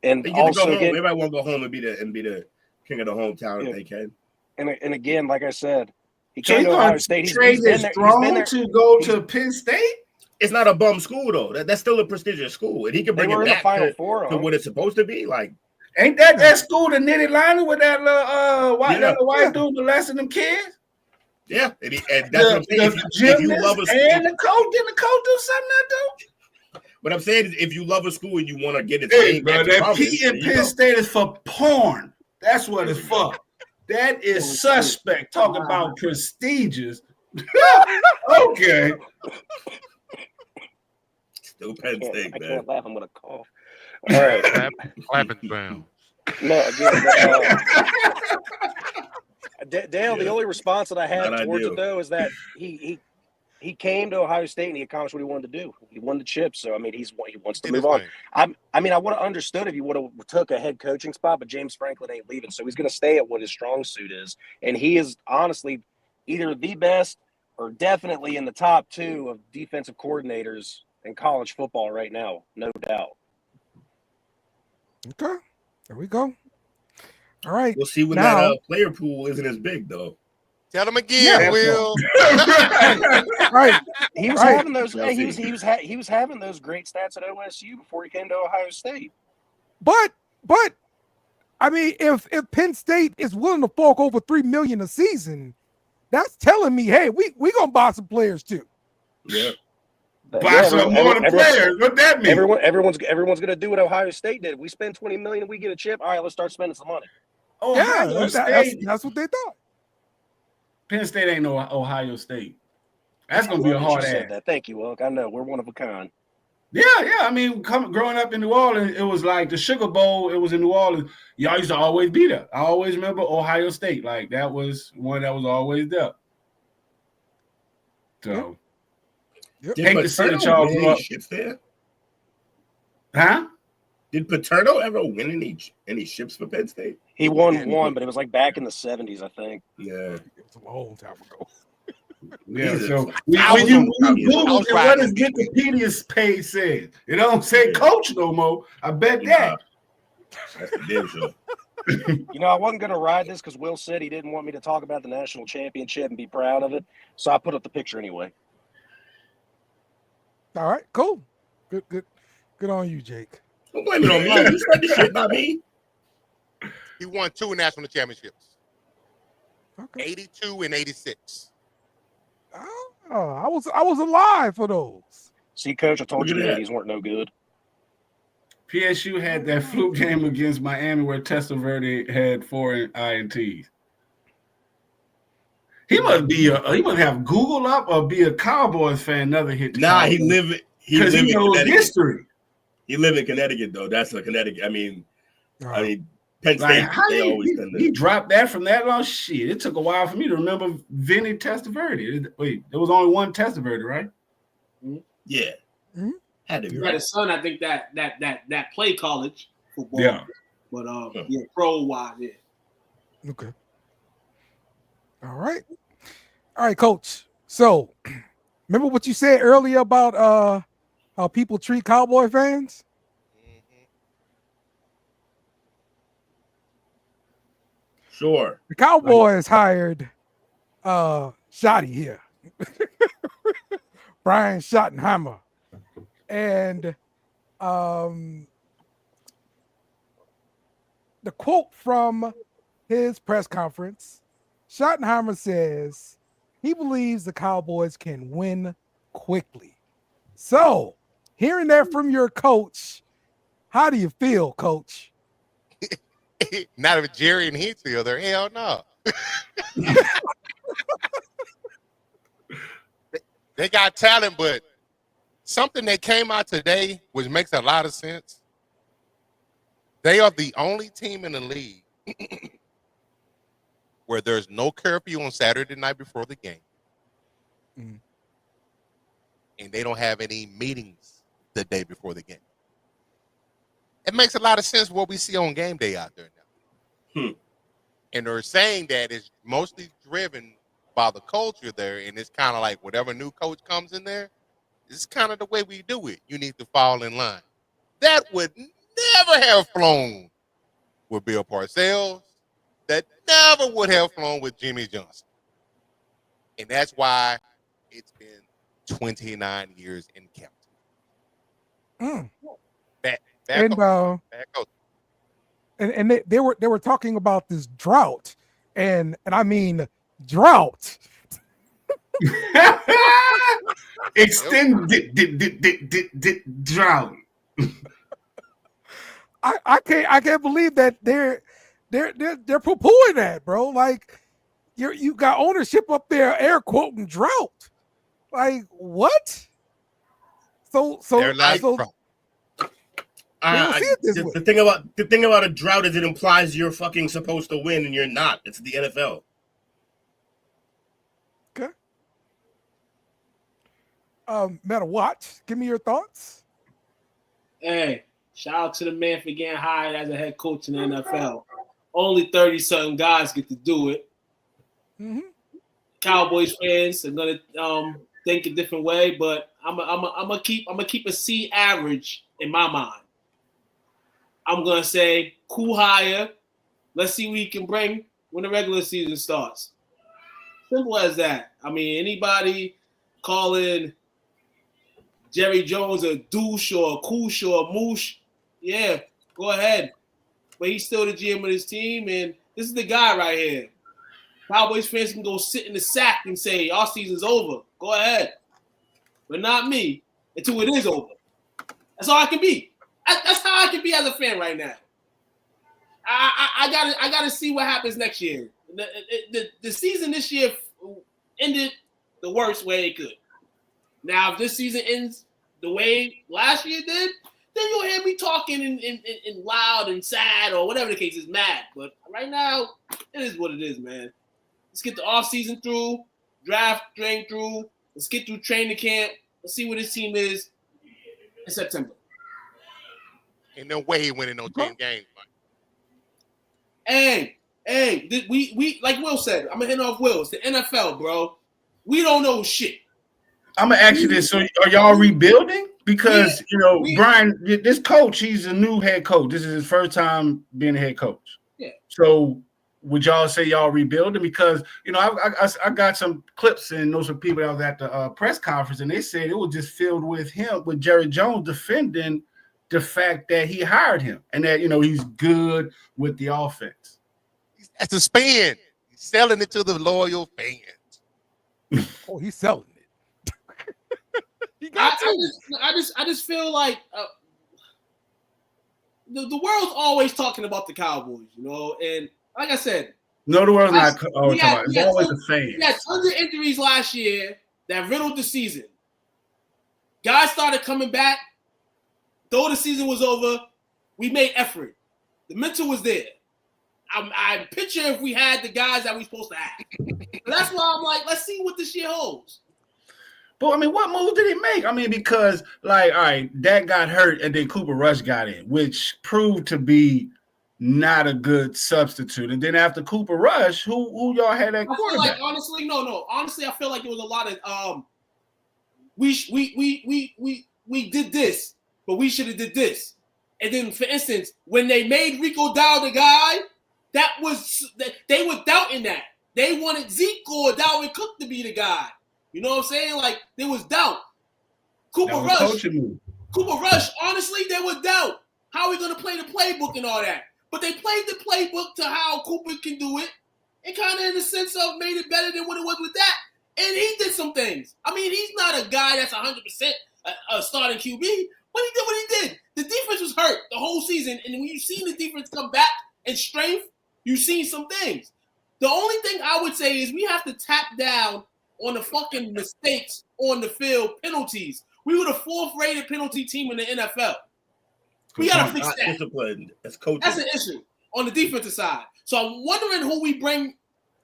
Speaker 1: And
Speaker 2: they get
Speaker 1: also,
Speaker 2: to go home. Everybody want to go home and be the king of the hometown if they can.
Speaker 1: And again, like I said, he
Speaker 7: came to Ohio State. He's been there to go to Penn State.
Speaker 2: It's not a bum school though. That's still a prestigious school, and he can bring it back to what it's supposed to be. Like,
Speaker 7: ain't that school, the Natty liner with that little white dude molesting them kids?
Speaker 2: Yeah, and that's what I'm saying. If you love a school,
Speaker 7: and the coach do something that do.
Speaker 2: What I'm saying is, if you love a school and you want to get it,
Speaker 7: that P in Penn State is for porn. That's what it's for. That is suspect. Talk about prestigious. Okay.
Speaker 2: Still Penn State, man.
Speaker 1: I can't laugh. I'm gonna cough. All right,
Speaker 9: clapping sound.
Speaker 1: No, again, Dale. The only response that I had towards it though is that he came to Ohio State and he accomplished what he wanted to do. He won the chip, so I mean he wants to move on. I would have understood if he would have took a head coaching spot, but James Franklin ain't leaving, so he's going to stay at what his strong suit is, and he is honestly either the best or definitely in the top 2 of defensive coordinators in college football right now, no doubt.
Speaker 5: Okay, there we go. All right,
Speaker 2: we'll see when that player pool isn't as big though.
Speaker 6: Tell him again, Will.
Speaker 5: Right,
Speaker 1: he was having those. He was having those great stats at OSU before he came to Ohio State.
Speaker 5: But I mean, if Penn State is willing to fork over $3 million a season, that's telling me, hey, we gonna buy some players too.
Speaker 2: Yeah.
Speaker 7: Buy some more players. What that mean?
Speaker 1: Everyone's going to do what Ohio State did. We spend $20 million, we get a chip. All right, let's start spending some money.
Speaker 5: That's what they thought.
Speaker 7: Penn State ain't no Ohio State. That's going to be a hard ass.
Speaker 1: Thank you, Wilk. I know we're one of a kind.
Speaker 7: Yeah. I mean, growing up in New Orleans, it was like the Sugar Bowl. It was in New Orleans. Y'all used to always be there. I always remember Ohio State. Like that was one that was always there. So.
Speaker 2: Yep.
Speaker 7: Hate to see the Charles grow up.
Speaker 2: There?
Speaker 7: Huh?
Speaker 2: Did Paterno ever win any ships for Penn State?
Speaker 1: He won one, but it was like back in the 70s, I think.
Speaker 2: Yeah.
Speaker 5: It was a long time ago.
Speaker 7: Yeah, so when you Google it, what does Wikipedia's page say? It don't say coach no more. I bet that.
Speaker 2: That's the damn show.
Speaker 1: I wasn't going to ride this because Will said he didn't want me to talk about the national championship and be proud of it, so I put up the picture anyway.
Speaker 5: All right, cool. Good on you, Jake.
Speaker 2: Don't blame it on me. You said the shit, not me.
Speaker 6: He won 2 national championships.
Speaker 5: Okay.
Speaker 6: 82 and 86.
Speaker 5: Oh, I was alive for those.
Speaker 1: See, Coach, I told you the 80s weren't no good.
Speaker 7: PSU had that fluke game against Miami where Testaverde had 4 INTs. He must have Google up or be a Cowboys fan. Another hit.
Speaker 2: Nah, he live
Speaker 7: because he knows history.
Speaker 2: He live in Connecticut though. That's a Connecticut. I mean, Penn State.
Speaker 7: Like,
Speaker 2: they always tend to.
Speaker 7: He dropped that from that long shit. It took a while for me to remember Vinny Testaverde. Wait, there was only one Testaverde, right?
Speaker 2: Yeah, had to be.
Speaker 8: He
Speaker 2: Right.
Speaker 8: had a son. I think that play college football.
Speaker 7: Yeah,
Speaker 8: but pro wise, yeah.
Speaker 5: Okay. All right, Coach. So, remember what you said earlier about how people treat Cowboy fans?
Speaker 2: Sure.
Speaker 5: The Cowboys hired Shotty here, Brian Schottenheimer, and the quote from his press conference, Schottenheimer says he believes the Cowboys can win quickly. So, hearing that from your coach, how do you feel, Coach?
Speaker 6: Not if Jerry and Heathfield there. Hell no. They got talent, but something that came out today, which makes a lot of sense. They are the only team in the league where there's no curfew on Saturday night before the game.
Speaker 5: Mm-hmm.
Speaker 6: And they don't have any meetings the day before the game. It makes a lot of sense what we see on game day out there now. And they're saying that it's mostly driven by the culture there, and it's kind of like whatever new coach comes in there, it's kind of the way we do it. You need to fall in line. That would never have flown with Bill Parcells. That never would have flown with Jimmy Johnson. And that's why it's been 29 years in captain.
Speaker 5: And they were talking about this drought, and I mean drought.
Speaker 7: Extended drought.
Speaker 5: I can't believe that they're poo-pooing that, bro. Like you got ownership up there air quoting drought. Like what? So
Speaker 2: the thing about a drought is it implies you're fucking supposed to win and you're not. It's the NFL.
Speaker 5: Okay. Matter what? Give me your thoughts.
Speaker 8: Hey, shout out to the man for getting hired as a head coach in the NFL. Only 30-something guys get to do it.
Speaker 5: Mm-hmm.
Speaker 8: Cowboys fans are gonna think a different way, but I'm gonna keep a C average in my mind. I'm gonna say cool hire. Let's see what he can bring when the regular season starts. Simple as that. I mean, anybody calling Jerry Jones a douche or a koosh or a moosh, yeah, go ahead. But he's still the GM of his team, and this is the guy right here. Cowboys fans can go sit in the sack and say our season's over. Go ahead, but not me until it is over. That's all I can be. That's how I can be as a fan right now. I gotta see what happens next year. The season this year ended the worst way it could. Now, if this season ends the way last year did, then you'll hear me talking in loud and sad or whatever the case is, mad. But right now, it is what it is, man. Let's get the offseason through, draft drain through. Let's get through training camp. Let's see what this team is in September.
Speaker 6: Ain't no way he winning no 10 games,
Speaker 8: man. Hey, we like Will said, I'm gonna hit off Will. It's the NFL, bro. We don't know shit.
Speaker 7: I'm gonna ask you this: so, are y'all rebuilding? Because Brian, this coach, he's a new head coach. This is his first time being a head coach.
Speaker 8: Yeah.
Speaker 7: So, would y'all say y'all rebuilding? Because I got some clips and those are people that was at the press conference, and they said it was just filled with Jerry Jones defending the fact that he hired him and that he's good with the offense.
Speaker 6: That's a spin. He's selling it to the loyal fans.
Speaker 5: Oh, he's selling it.
Speaker 8: I just feel like the world's always talking about the Cowboys, you know, and like I said,
Speaker 7: No, the world's not. It's always the fans.
Speaker 8: We had tons of injuries last year that riddled the season. Guys started coming back. Though the season was over, we made effort. The mental was there. I picture if we had the guys that we supposed to have. That's why I'm like, let's see what this year holds.
Speaker 7: But I mean, what move did he make? I mean, because like, all right, Dak got hurt and then Cooper Rush got in, which proved to be not a good substitute. And then after Cooper Rush, who y'all had at quarterback?
Speaker 8: Like, honestly, no. Honestly, I feel like there was a lot of we did this, but we should have did this. And then, for instance, when they made Rico Dow the guy, they were doubting that. They wanted Zeke or Dalvin Cook to be the guy. You know what I'm saying? Like, there was doubt. Cooper Rush, honestly, there was doubt. How are we going to play the playbook and all that? But they played the playbook to how Cooper can do it and kind of in the sense of made it better than what it was with that. And he did some things. I mean, he's not a guy that's 100% a starting QB, but he did what he did. The defense was hurt the whole season, and when you've seen the defense come back in strength, you've seen some things. The only thing I would say is we have to tap down on the fucking mistakes on the field, penalties. We were the 4th-rated penalty team in the NFL. We got to fix that.
Speaker 2: Disciplined. That's coaching.
Speaker 8: That's an issue on the defensive side. So I'm wondering who we bring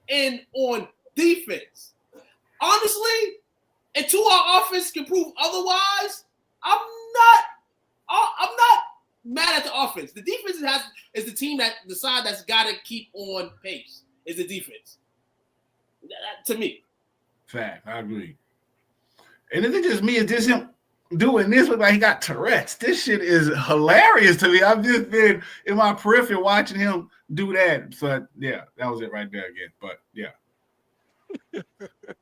Speaker 8: in on defense. Honestly, until our offense can prove otherwise, I'm not mad at the offense. The defense is the team the side that's got to keep on pace. Is the defense to me? Fact,
Speaker 7: I agree. And is it just me? Is this him doing this? Look like he got Tourette's. This shit is hilarious to me. I've just been in my periphery watching him do that. So yeah, that was it right there again. But yeah.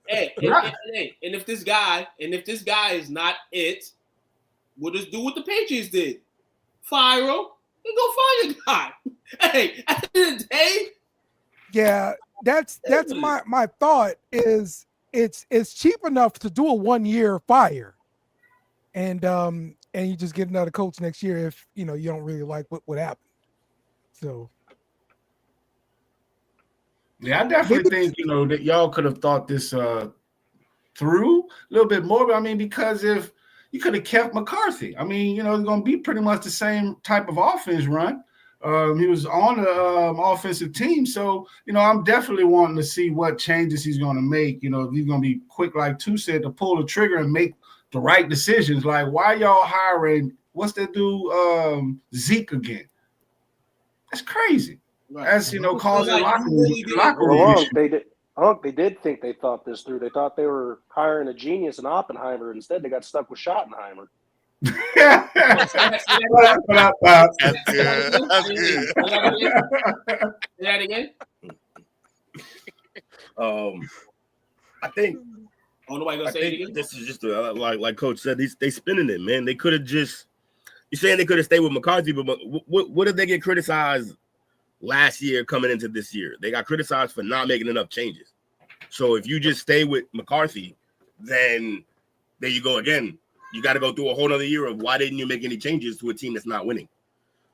Speaker 8: Hey, and if this guy is not it, we'll just do what the Patriots did. Fire him and go find your guy. Hey, at the end of the day.
Speaker 5: Yeah, that's my thought is it's cheap enough to do a 1-year fire. And you just get another coach next year if you don't really like what happened. So
Speaker 7: yeah, I definitely think that y'all could have thought this through a little bit more. But I mean, because if you could have kept McCarthy, I mean, it's going to be pretty much the same type of offense run. He was on the offensive team, so I'm definitely wanting to see what changes he's going to make. If he's going to be quick, like Tu said, to pull the trigger and make the right decisions. Like, why y'all hiring? What's that dude? Zeke again? That's crazy. Right. That's causing locker room issue.
Speaker 1: They did think they thought this through. They thought they were hiring a genius in Oppenheimer. Instead, they got stuck with Schottenheimer.
Speaker 6: That's good.
Speaker 8: That again?
Speaker 2: I think.
Speaker 8: Oh, nobody gonna say it again?
Speaker 2: This is just like Coach said. They spinning it, man. They could have just. You're saying they could have stayed with McCarthy, but what did they get criticized last year coming into this year? They got criticized for not making enough changes. So if you just stay with McCarthy, then there you go again. You got to go through a whole other year of why didn't you make any changes to a team that's not winning?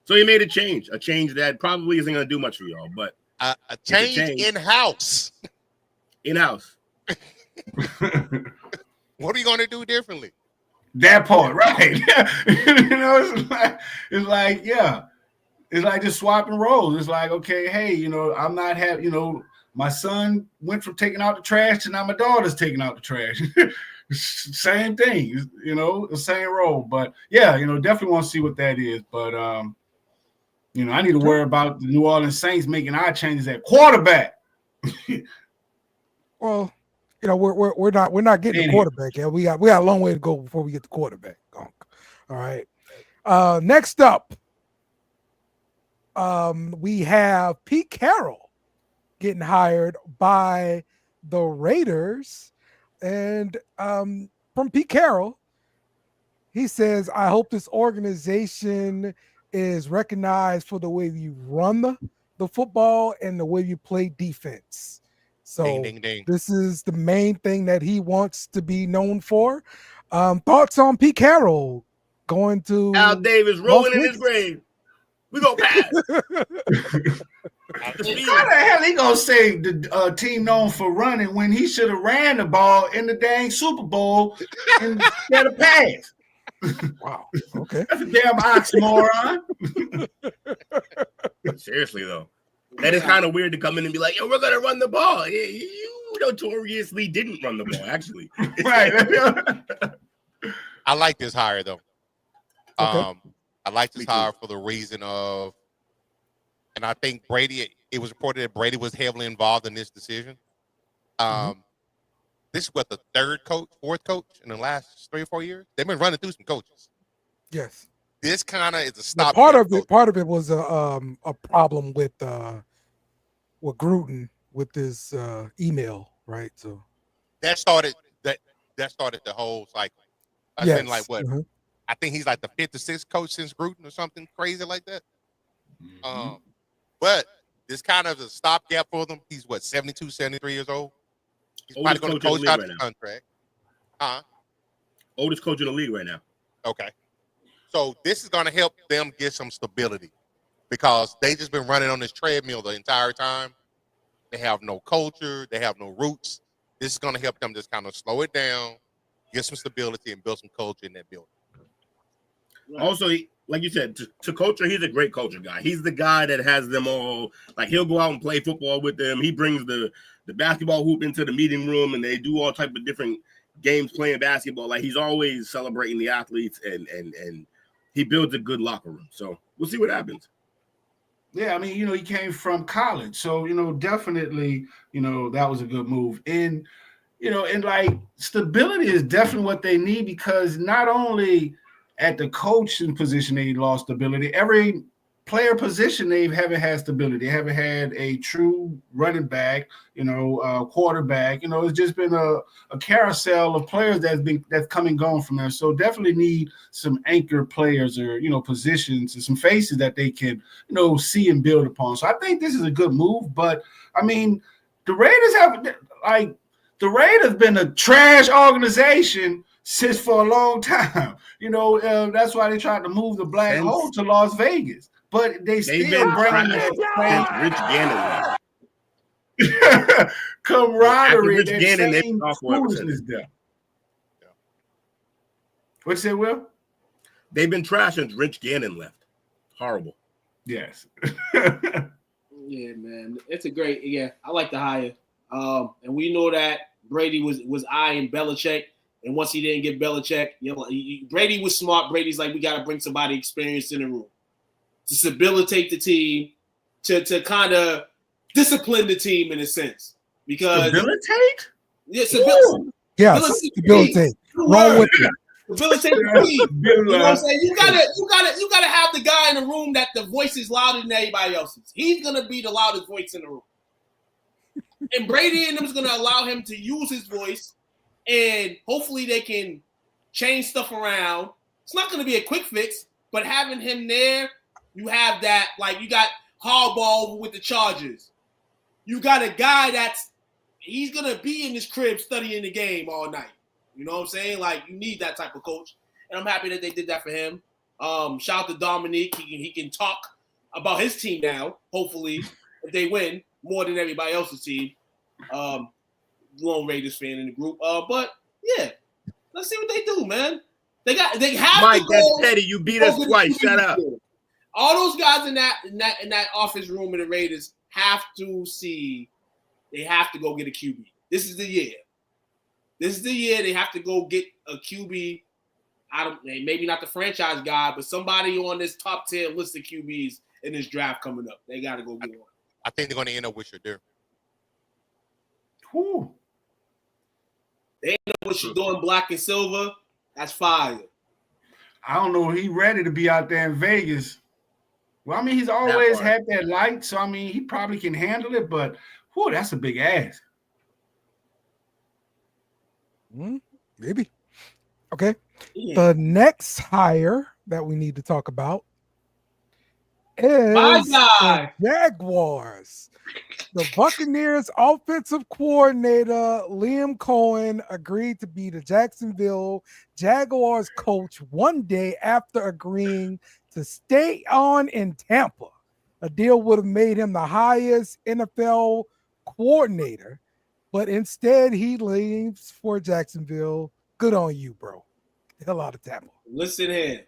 Speaker 2: So you made a change that probably isn't going to do much for y'all, but
Speaker 6: a change in-house.
Speaker 2: In-house.
Speaker 6: What are you going to do differently?
Speaker 7: That part, right? It's like just swapping roles. It's like, okay, hey, I'm not having, my son went from taking out the trash to now my daughter's taking out the trash. Same thing, the same role. But yeah, definitely want to see what that is. But I need to worry about the New Orleans Saints making our changes at quarterback.
Speaker 5: Well, we're not getting the quarterback. Yeah, we got a long way to go before we get the quarterback. All right. Next up, we have Pete Carroll getting hired by the Raiders. And from Pete Carroll, he says, I hope this organization is recognized for the way you run the football and the way you play defense. So
Speaker 6: ding, ding, ding.
Speaker 5: This is the main thing that he wants to be known for. Thoughts on Pete Carroll going to
Speaker 2: Al Davis rolling in his grave. We go pass.
Speaker 7: How the hell he gonna say the team known for running when he should have ran the ball in the dang Super Bowl instead of pass?
Speaker 5: Wow. Okay.
Speaker 7: That's a damn oxymoron.
Speaker 2: Seriously though, that is kind of weird to come in and be like, "Yo, we're gonna run the ball." You notoriously didn't run the ball, actually.
Speaker 7: Right.
Speaker 6: I like this hire though.
Speaker 5: Okay.
Speaker 6: I like this hire for the reason of, and I think Brady. It was reported that Brady was heavily involved in this decision. This is what the fourth coach in the last 3 or 4 years. They've been running through some coaches.
Speaker 5: Yes.
Speaker 6: This kind of is a stop.
Speaker 5: Part of it was a problem with Gruden with his email, right? So
Speaker 6: that started the whole cycle. I've been like what? I think he's like the 5th or 6th coach since Gruden or something crazy like that. But this kind of is a stopgap for them. He's what, 72, 73 years old. He's probably going to coach out his contract.
Speaker 2: Oldest coach in the league right now.
Speaker 6: Okay. So this is going to help them get some stability because they just been running on this treadmill the entire time. They have no culture. They have no roots. This is going to help them just kind of slow it down, get some stability, and build some culture in that building.
Speaker 2: Also, like you said, to culture, he's a great culture guy. He's the guy that has them all, like he'll go out and play football with them. He brings the basketball hoop into the meeting room and they do all type of different games playing basketball. Like he's always celebrating the athletes and he builds a good locker room. So we'll see what happens.
Speaker 7: Yeah, I mean, he came from college. So, definitely, that was a good move. And, and like stability is definitely what they need because not only at the coaching position, they lost stability. Every player position, they haven't had stability. They haven't had a true running back, quarterback. It's just been a carousel of players that's come and gone from there. So definitely need some anchor players or, positions and some faces that they can, see and build upon. So I think this is a good move. But, I mean, the Raiders been a trash organization since for a long time. That's why they tried to move the black hole to Las Vegas. But they've still bring that
Speaker 2: Rich Gannon
Speaker 7: camaraderie.
Speaker 2: Rich Gannon, they
Speaker 7: foolishness there. What you say, Will?
Speaker 2: They've been trash since Rich Gannon left. Horrible.
Speaker 7: Yes.
Speaker 8: Yeah, man. It's a great. Yeah, I like the hire. And we know that Brady was eyeing Belichick. And once he didn't get Belichick, Brady was smart. Brady's like, we got to bring somebody experienced in the room to stabilitate the team, to kind of discipline the team in a sense. Because
Speaker 7: stabilitate?
Speaker 8: Yeah, stabilitate.
Speaker 5: Roll with it.
Speaker 8: Stabilitate the team. You know what I'm saying? You gotta have the guy in the room that the voice is louder than everybody else's. He's gonna be the loudest voice in the room. And Brady and them is gonna allow him to use his voice. And hopefully they can change stuff around. It's not going to be a quick fix, but having him there, you have that, like you got Harbaugh with the Chargers. You got a guy he's going to be in his crib studying the game all night. You know what I'm saying? Like you need that type of coach. And I'm happy that they did that for him. Shout out to Dominique. He can talk about his team now, hopefully, if they win more than everybody else's team. Lone Raiders fan in the group. But yeah, let's see what they do, man. They have
Speaker 2: Mike,
Speaker 8: to
Speaker 2: that's petty. You beat us twice. Shut up.
Speaker 8: All those guys in that office room in the Raiders have to see. They have to go get a QB. This is the year. This is the year they have to go get a QB. Maybe not the franchise guy, but somebody on this top 10 list of QBs in this draft coming up. They got to go get one.
Speaker 6: I think they're going to end up with Shadur.
Speaker 7: Whew.
Speaker 8: They know what you're doing, black and silver. That's fire.
Speaker 7: I don't know. He ready to be out there in Vegas. Well, I mean, he's always had that light, so I mean, he probably can handle it. But, whew, that's a big ass.
Speaker 5: Maybe. Okay. Yeah. The next hire that we need to talk about, is the
Speaker 8: guy.
Speaker 5: Jaguars. The Buccaneers offensive coordinator Liam Cohen agreed to be the Jacksonville Jaguars coach one day after agreeing to stay on in Tampa. A deal would have made him the highest NFL coordinator, but instead he leaves for Jacksonville. Good on you, bro. Get the hell out of Tampa.
Speaker 8: Listen here.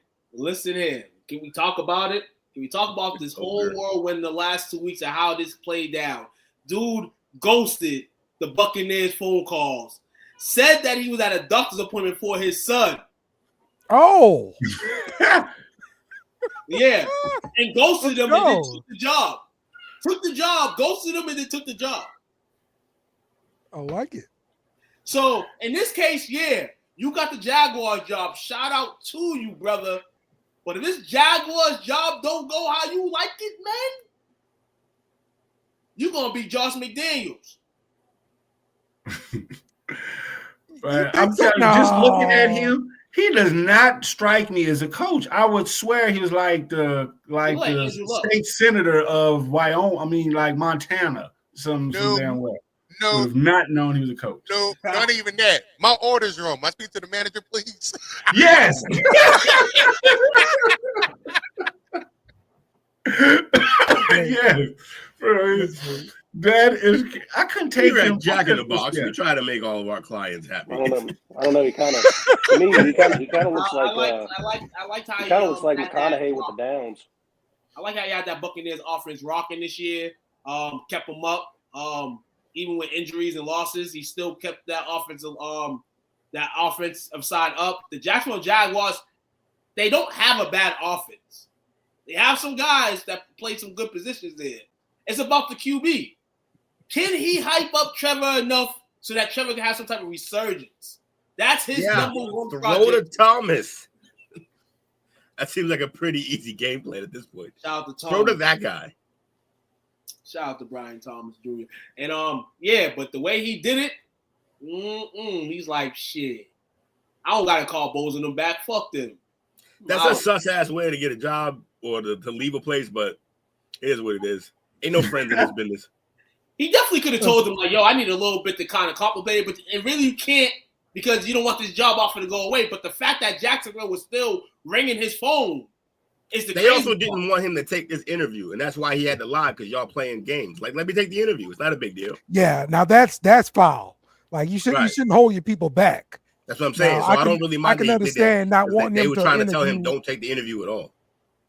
Speaker 8: Can we talk about it? Can we talk about this whole whirlwind the last 2 weeks of how this played down? Dude ghosted the Buccaneers phone calls. Said that he was at a doctor's appointment for his son.
Speaker 5: Oh.
Speaker 8: Yeah. And ghosted him and then took the job. Ghosted him and then took the job.
Speaker 5: I like it.
Speaker 8: So, in this case, yeah, you got the Jaguars job. Shout out to you, brother. But if this Jaguars job don't go how you like it, man, you're going to be Josh McDaniels.
Speaker 7: But I'm telling you, just looking at him, he does not strike me as a coach. I would swear he was like the state senator of Wyoming. I mean, like Montana, some damn way.
Speaker 6: No,
Speaker 7: would have not known he was a coach.
Speaker 6: No, not even that. My orders room. I speak to the manager, please.
Speaker 7: Yes. Yes. That is. I couldn't take him.
Speaker 2: Jack in the Box. We try to make all of our clients happy.
Speaker 1: I don't know. He kind of, to me, he kind of looks like.
Speaker 8: I like how
Speaker 1: he kind of looks like McConaughey with the Downs.
Speaker 8: I like how you had that Buccaneers offense rocking this year. Kept them up. Even with injuries and losses, he still kept that offensive side up. The Jacksonville Jaguars, they don't have a bad offense. They have some guys that play some good positions there. It's about the QB. Can he hype up Trevor enough so that Trevor can have some type of resurgence? That's his number one project.
Speaker 2: Throw to Thomas. That seems like a pretty easy game plan at this point.
Speaker 8: Shout out to Thomas.
Speaker 2: Throw to that guy.
Speaker 8: Shout out to Brian Thomas Jr. And yeah, but the way he did it, he's like, shit. I don't gotta call Bowles and them back. Fuck them.
Speaker 2: That's a sus ass way to get a job or to leave a place, but it is what it is. Ain't no friends in this business.
Speaker 8: He definitely could have told them, like, yo, I need a little bit to kind of compensate, but and really you can't because you don't want this job offer to go away. But the fact that Jacksonville was still ringing his phone is the.
Speaker 2: They also didn't want him to take this interview, and that's why he had to lie because y'all playing games. Like, let me take the interview. It's not a big deal.
Speaker 5: Yeah, now that's foul. Like you shouldn't hold your people back.
Speaker 2: That's what I'm saying.
Speaker 5: Now,
Speaker 2: so I don't really mind.
Speaker 5: I can understand not wanting them to.
Speaker 2: They were trying to tell him don't take the interview at all.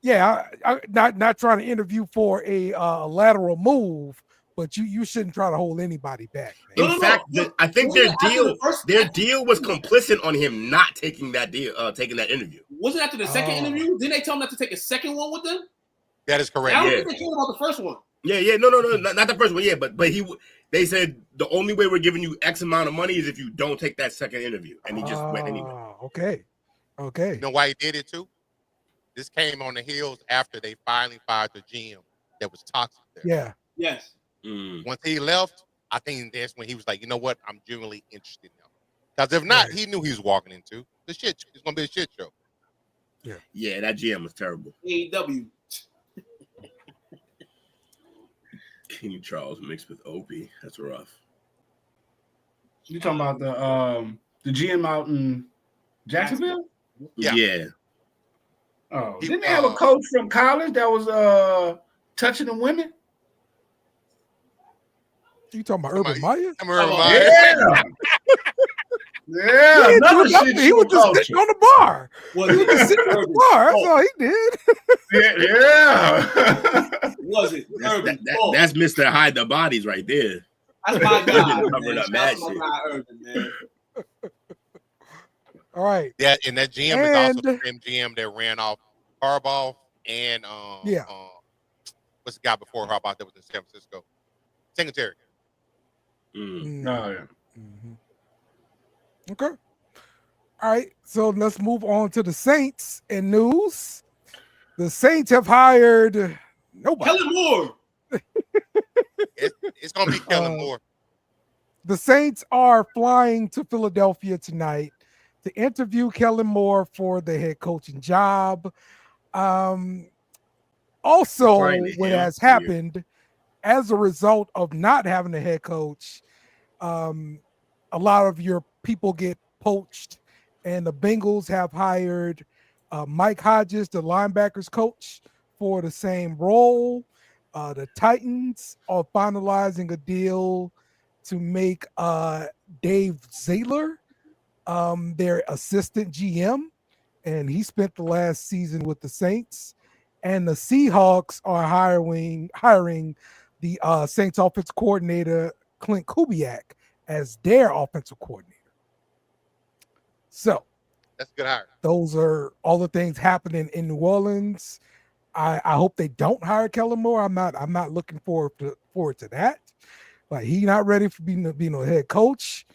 Speaker 5: Yeah, I not trying to interview for a lateral move, but you shouldn't try to hold anybody back. Man.
Speaker 2: In fact, I think their deal was complicit on him not taking that interview.
Speaker 8: Wasn't after the second interview? Didn't they tell him not to take a second one with them?
Speaker 6: That is correct.
Speaker 8: I don't think they told about the first one.
Speaker 2: Yeah, no, not the first one. Yeah, but they said the only way we're giving you X amount of money is if you don't take that second interview, and he just went anyway.
Speaker 5: Okay.
Speaker 6: You know why he did it too? This came on the heels after they finally fired the GM that was toxic there.
Speaker 5: Yeah.
Speaker 8: Yes.
Speaker 6: Once he left, I think that's when he was like, you know what? I'm genuinely interested now. Because if not, he knew he was walking into the shit. It's going to be a shit show.
Speaker 2: Yeah, that GM was terrible.
Speaker 8: AEW.
Speaker 2: King Charles mixed with Opie. That's rough.
Speaker 7: You talking about the GM out in Jacksonville?
Speaker 2: Yeah.
Speaker 7: Oh, didn't they have a coach from college that was touching the women?
Speaker 5: You talking about Urban Meyer?
Speaker 7: Yeah. Yeah,
Speaker 5: he was just sitting on the bar. Well, he was just sitting on the bar. That's all he did.
Speaker 7: Yeah.
Speaker 8: Was it?
Speaker 2: That's Mr. Hide the Bodies right there.
Speaker 8: That's my guy.
Speaker 2: Covering up mad shit.
Speaker 8: Urban, man.
Speaker 5: All right.
Speaker 6: Yeah, and that GM is also the same GM that ran off Harbaugh and what's the guy before Harbaugh that was in San Francisco? Singletary.
Speaker 5: Okay. All right. So let's move on to the Saints in news. The Saints have hired nobody.
Speaker 8: Kellen Moore.
Speaker 6: It's gonna be Kellen Moore.
Speaker 5: The Saints are flying to Philadelphia tonight to interview Kellen Moore for the head coaching job. Also,
Speaker 2: Brian
Speaker 5: what
Speaker 2: Hill
Speaker 5: has
Speaker 2: here.
Speaker 5: happened as a result of not having a head coach, a lot of your people get poached, and the Bengals have hired Mike Hodges, the linebackers coach, for the same role. The Titans are finalizing a deal to make Dave Zayler their assistant GM, and he spent the last season with the Saints. And the Seahawks are hiring the Saints offensive coordinator Clint Kubiak as their offensive coordinator. So
Speaker 6: That's a good hire.
Speaker 5: those are all the things happening in New Orleans. I hope they don't hire Kellen Moore. I'm not looking forward to that. Like, he not ready for being a head coach.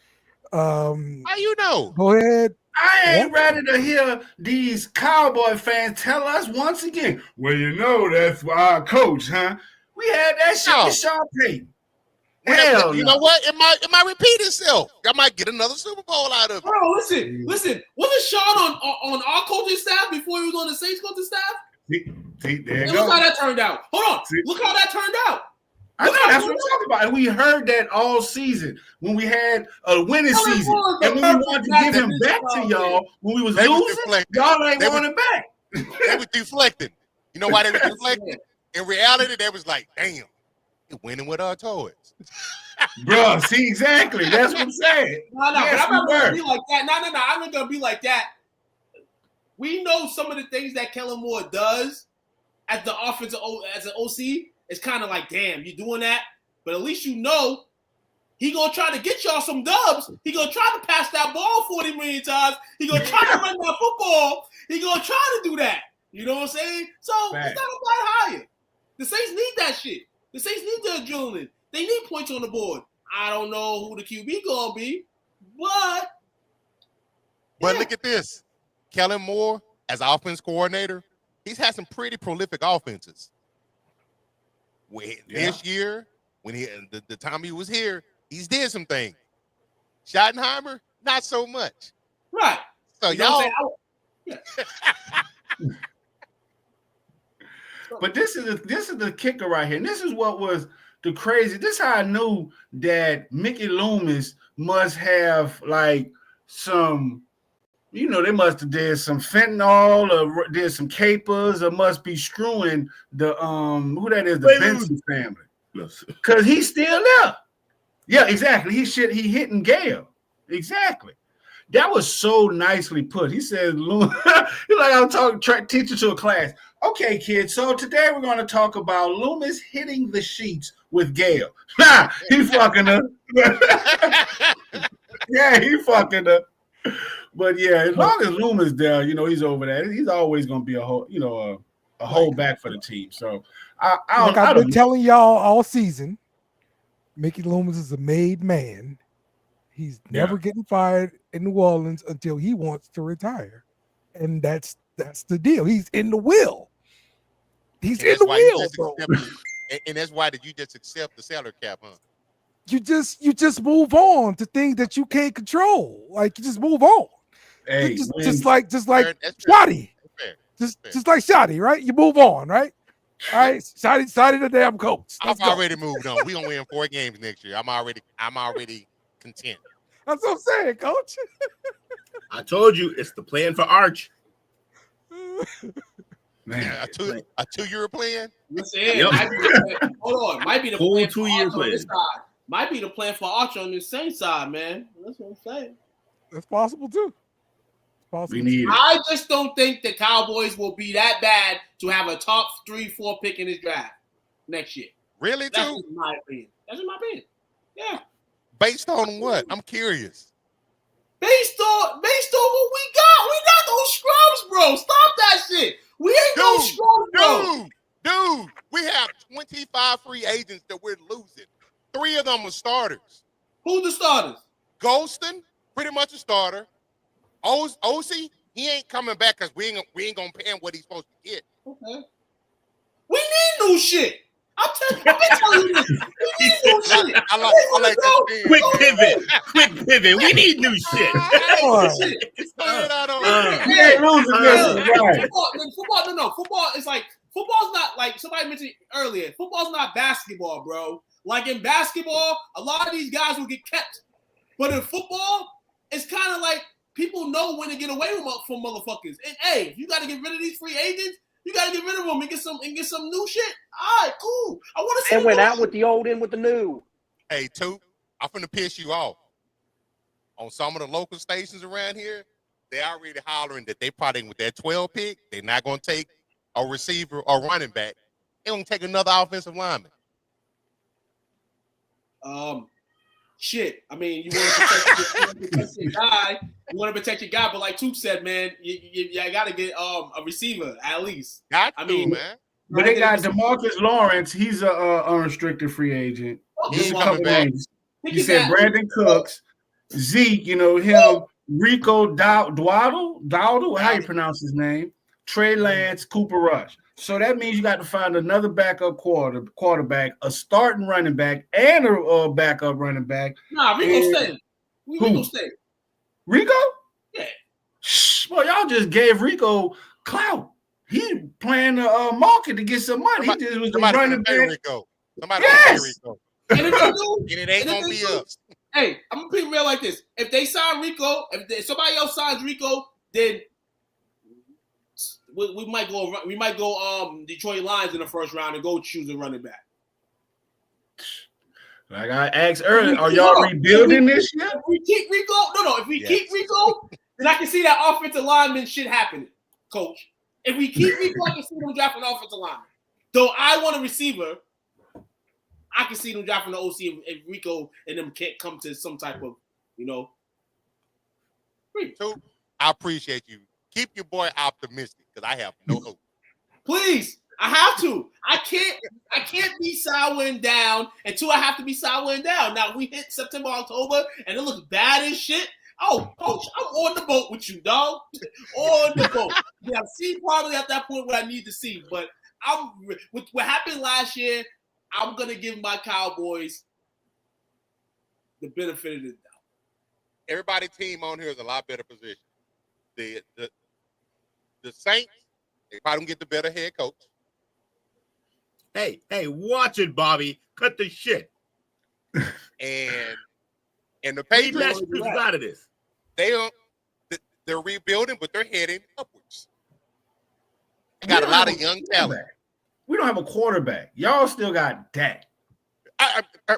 Speaker 6: How you know?
Speaker 5: Go ahead.
Speaker 7: I ain't ready to hear these Cowboy fans tell us once again, well, you know, that's our coach, huh? We had that shit with Sean Payton. Hell
Speaker 6: You
Speaker 7: no.
Speaker 6: know what? It might repeat itself. I might get another Super Bowl out of it.
Speaker 8: Bro, listen. Wasn't Sean on our coaching staff before he was on the Saints coaching staff?
Speaker 7: See, there you
Speaker 8: And
Speaker 7: go.
Speaker 8: look how that turned out. Hold on.
Speaker 7: See?
Speaker 8: Look how that turned out.
Speaker 7: I know, that's what I'm talking about. And we heard that all season when we had a winning season. And when we wanted to give him back to y'all when we was
Speaker 6: They was
Speaker 7: losing,
Speaker 6: deflecting.
Speaker 7: y'all ain't
Speaker 6: They
Speaker 7: want it back.
Speaker 6: They was deflecting. You know why they were deflecting? In reality, they was like, damn, you're winning with our toys.
Speaker 7: Bro, see, exactly. That's what I'm saying.
Speaker 8: No,
Speaker 7: Yes,
Speaker 8: but I'm not
Speaker 7: we
Speaker 8: going
Speaker 7: were.
Speaker 8: to be like that. No, I'm not going to be like that. We know some of the things that Kellen Moore does as the offensive as an OC. It's kind of like, damn, you're doing that, but at least you know he gonna try to get y'all some dubs. He gonna try to pass that ball 40 million times. He gonna try to run that football. He gonna try to do that. You know what I'm saying? So
Speaker 7: Right.
Speaker 8: it's not a bad hire. The Saints need that shit. The Saints need their adrenaline. They need points on the board. I don't know who the QB gonna be, but yeah.
Speaker 6: Look at this. Kellen Moore, as offense coordinator, he's had some pretty prolific offenses. This year, when the time he was here, he's did some things. Schottenheimer, not so much.
Speaker 8: Right.
Speaker 6: So
Speaker 8: You know
Speaker 6: y'all,
Speaker 8: what I'm saying?
Speaker 7: But this is the kicker right here. And this is what was the crazy. This is how I knew that Mickey Loomis must have like some, you know, they must have did some fentanyl or did some capers or must be screwing the who that is, the Benson family. Because he's still there. Yeah, exactly. He hitting Gale. Exactly. That was so nicely put. He said, he's like, I'm teaching to a class. Okay, kids, so today we're going to talk about Loomis hitting the sheets with Gale. He fucking her. Yeah, he fucking her. But yeah, as long as Loomis there, you know, he's over that. He's always going to be a holdback for the team. So
Speaker 5: I've been telling y'all all season, Mickey Loomis is a made man. He's never getting fired in New Orleans until he wants to retire. And that's the deal. He's in the will. He's in the will, bro.
Speaker 6: And that's why did you just accept the salary cap, huh?
Speaker 5: You just move on to things that you can't control. Like, you just move on.
Speaker 7: Hey,
Speaker 5: just like
Speaker 6: That's
Speaker 5: Shotty.
Speaker 6: fair.
Speaker 5: Just like Shotty, right? You move on, right? All right, Shotty the damn coach.
Speaker 6: I've already moved on. We're gonna win 4 games next year. I'm already content.
Speaker 5: That's what I'm saying, coach.
Speaker 2: I told you it's the plan for Arch.
Speaker 7: man,
Speaker 6: A 2-year plan.
Speaker 8: Listen,
Speaker 2: Yep.
Speaker 8: hold on. Might be the
Speaker 2: Full
Speaker 8: plan for
Speaker 2: 2-year
Speaker 8: Arch on this
Speaker 2: plan.
Speaker 8: side. Might be the plan for Arch on the Saints side, man. That's what I'm saying.
Speaker 5: That's possible too.
Speaker 7: we need it.
Speaker 8: I just don't think the Cowboys will be that bad to have a top 3-4 pick in this draft next year.
Speaker 6: Really,
Speaker 8: That's
Speaker 6: too?
Speaker 8: just my opinion. That's just my opinion. Yeah.
Speaker 6: Based on what? I'm curious.
Speaker 8: Based on what we got. We got those scrubs, bro. Stop that shit. We ain't no scrubs, bro.
Speaker 6: Dude, we have 25 free agents that we're losing. 3 of them are starters.
Speaker 8: Who's the starters?
Speaker 6: Golston, pretty much a starter. Osi, he ain't coming back because we ain't gonna pay him what he's supposed to get.
Speaker 8: Okay. We need new shit. I've been telling you this. We need new shit.
Speaker 6: I like that.
Speaker 2: Quick pivot. We need new shit.
Speaker 8: Football is like football's like somebody mentioned earlier, football's not basketball, bro. Like in basketball, a lot of these guys will get kept. But in football, it's kind of like people know when to get away from motherfuckers. And hey, if you got to get rid of these free agents, you got to get rid of them and get some new shit. All right, cool. I want to see.
Speaker 1: And went out with the old in with the new.
Speaker 6: Hey, Toot, I'm finna piss you off. On some of the local stations around here, they already hollering that they probably with that 12 pick, they're not gonna take a receiver or running back. They're gonna take another offensive lineman.
Speaker 8: Shit. I mean, you want to protect your guy. You want to protect your guy, but like Toot said, man, you got to get a receiver at least.
Speaker 6: Man.
Speaker 7: But they got DeMarcus Lawrence. He's a unrestricted free agent. Just a couple names. You said Brandon Cooks, Zeke. You know him. Rico Dowdle. How you pronounce his name? Trey Lance, Cooper Rush. So that means you got to find another backup quarterback, a starting running back, and a backup running back.
Speaker 8: Nah, Rico stay. Rico stay.
Speaker 7: Rico?
Speaker 8: Yeah.
Speaker 7: Boy, y'all just gave Rico clout. He playing the market to get some money. He just was the running back.
Speaker 6: Rico. Somebody pay Rico.
Speaker 8: And if they do,
Speaker 6: and it ain't gonna be us.
Speaker 8: Hey, I'm gonna be real like this. If they sign Rico, if somebody else signs Rico, then we might go Detroit Lions in the first round and go choose a running back.
Speaker 7: Like I asked earlier, are y'all rebuilding this year?
Speaker 8: If we keep Rico, if we keep Rico, then I can see that offensive lineman shit happening, coach. If we keep Rico, I can see them drafting an offensive lineman. Though I want a receiver, I can see them drafting the OC if Rico and them can't come to some type of,
Speaker 6: So I appreciate you. Keep your boy optimistic because I have no hope.
Speaker 8: Please, I have to. I can't be souring down until I have to be souring down. Now we hit September, October, and it looks bad as shit. Oh, coach, I'm on the boat with you, dog. On the boat. Yeah, see, probably at that point what I need to see, but with what happened last year, I'm gonna give my Cowboys the benefit of the doubt.
Speaker 6: Everybody's team on here is a lot better position. The Saints, they probably get the better head coach.
Speaker 2: Hey, watch it, Bobby. Cut the shit.
Speaker 6: And the Patriots
Speaker 2: out of this.
Speaker 6: They're rebuilding, but they're heading upwards. They got a lot of young talent.
Speaker 7: We don't have a quarterback. Y'all still got Dak.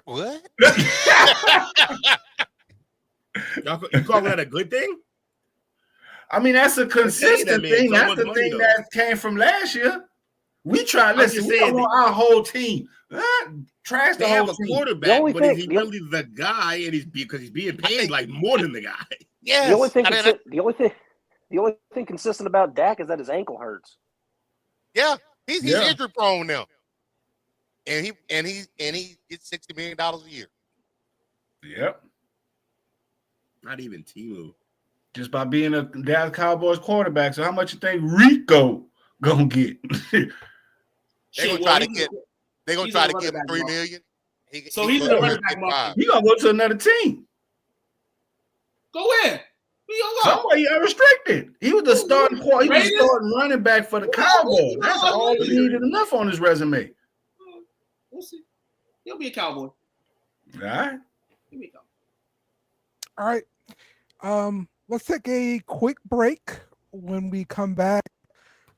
Speaker 6: What?
Speaker 2: You call that a good thing?
Speaker 7: I mean, that's a consistent thing. That's the thing that came from last year. We try. Listen, we don't want our whole team. Trash the whole team.
Speaker 2: They have a quarterback, but is he really the guy? And because he's being paid like more than the guy.
Speaker 6: Yes.
Speaker 1: The only thing consistent about Dak is that his ankle hurts.
Speaker 6: Yeah, he's injury prone now, and he gets $60 million a year.
Speaker 7: Yep.
Speaker 2: Not even Timo.
Speaker 7: Just by being a Dallas Cowboys quarterback. So how much you think Rico gonna get?
Speaker 6: They're gonna try to give him $3 million.
Speaker 8: He's in the running back market.
Speaker 7: He gonna go to another team.
Speaker 8: Go where?
Speaker 7: Somewhere he unrestricted. He was the starting quarterback. He was the starting running back for the Cowboys. That's all he needed enough on his resume.
Speaker 8: We'll see. He'll be a Cowboy.
Speaker 7: All right.
Speaker 8: He'll be a Cowboy.
Speaker 5: All right. Let's take a quick break. When we come back,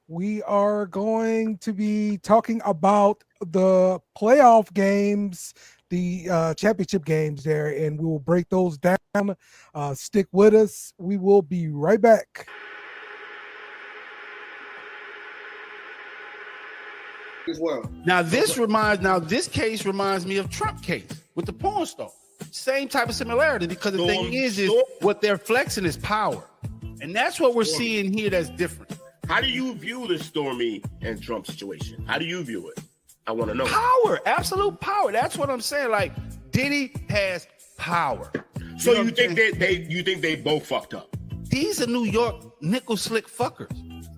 Speaker 5: we are going to be talking about the playoff games, the championship games there, and we will break those down. Stick with us. We will be right back.
Speaker 9: This case reminds me of Trump case with the porn star. Same type of similarity, because the thing is what they're flexing is power. And that's what we're seeing here that's different.
Speaker 2: How do you view the Stormy and Trump situation? How do you view it? I want to know.
Speaker 9: Power, absolute power. That's what I'm saying. Like, Diddy has power.
Speaker 2: So you think they both fucked up?
Speaker 9: These are New York nickel slick fuckers.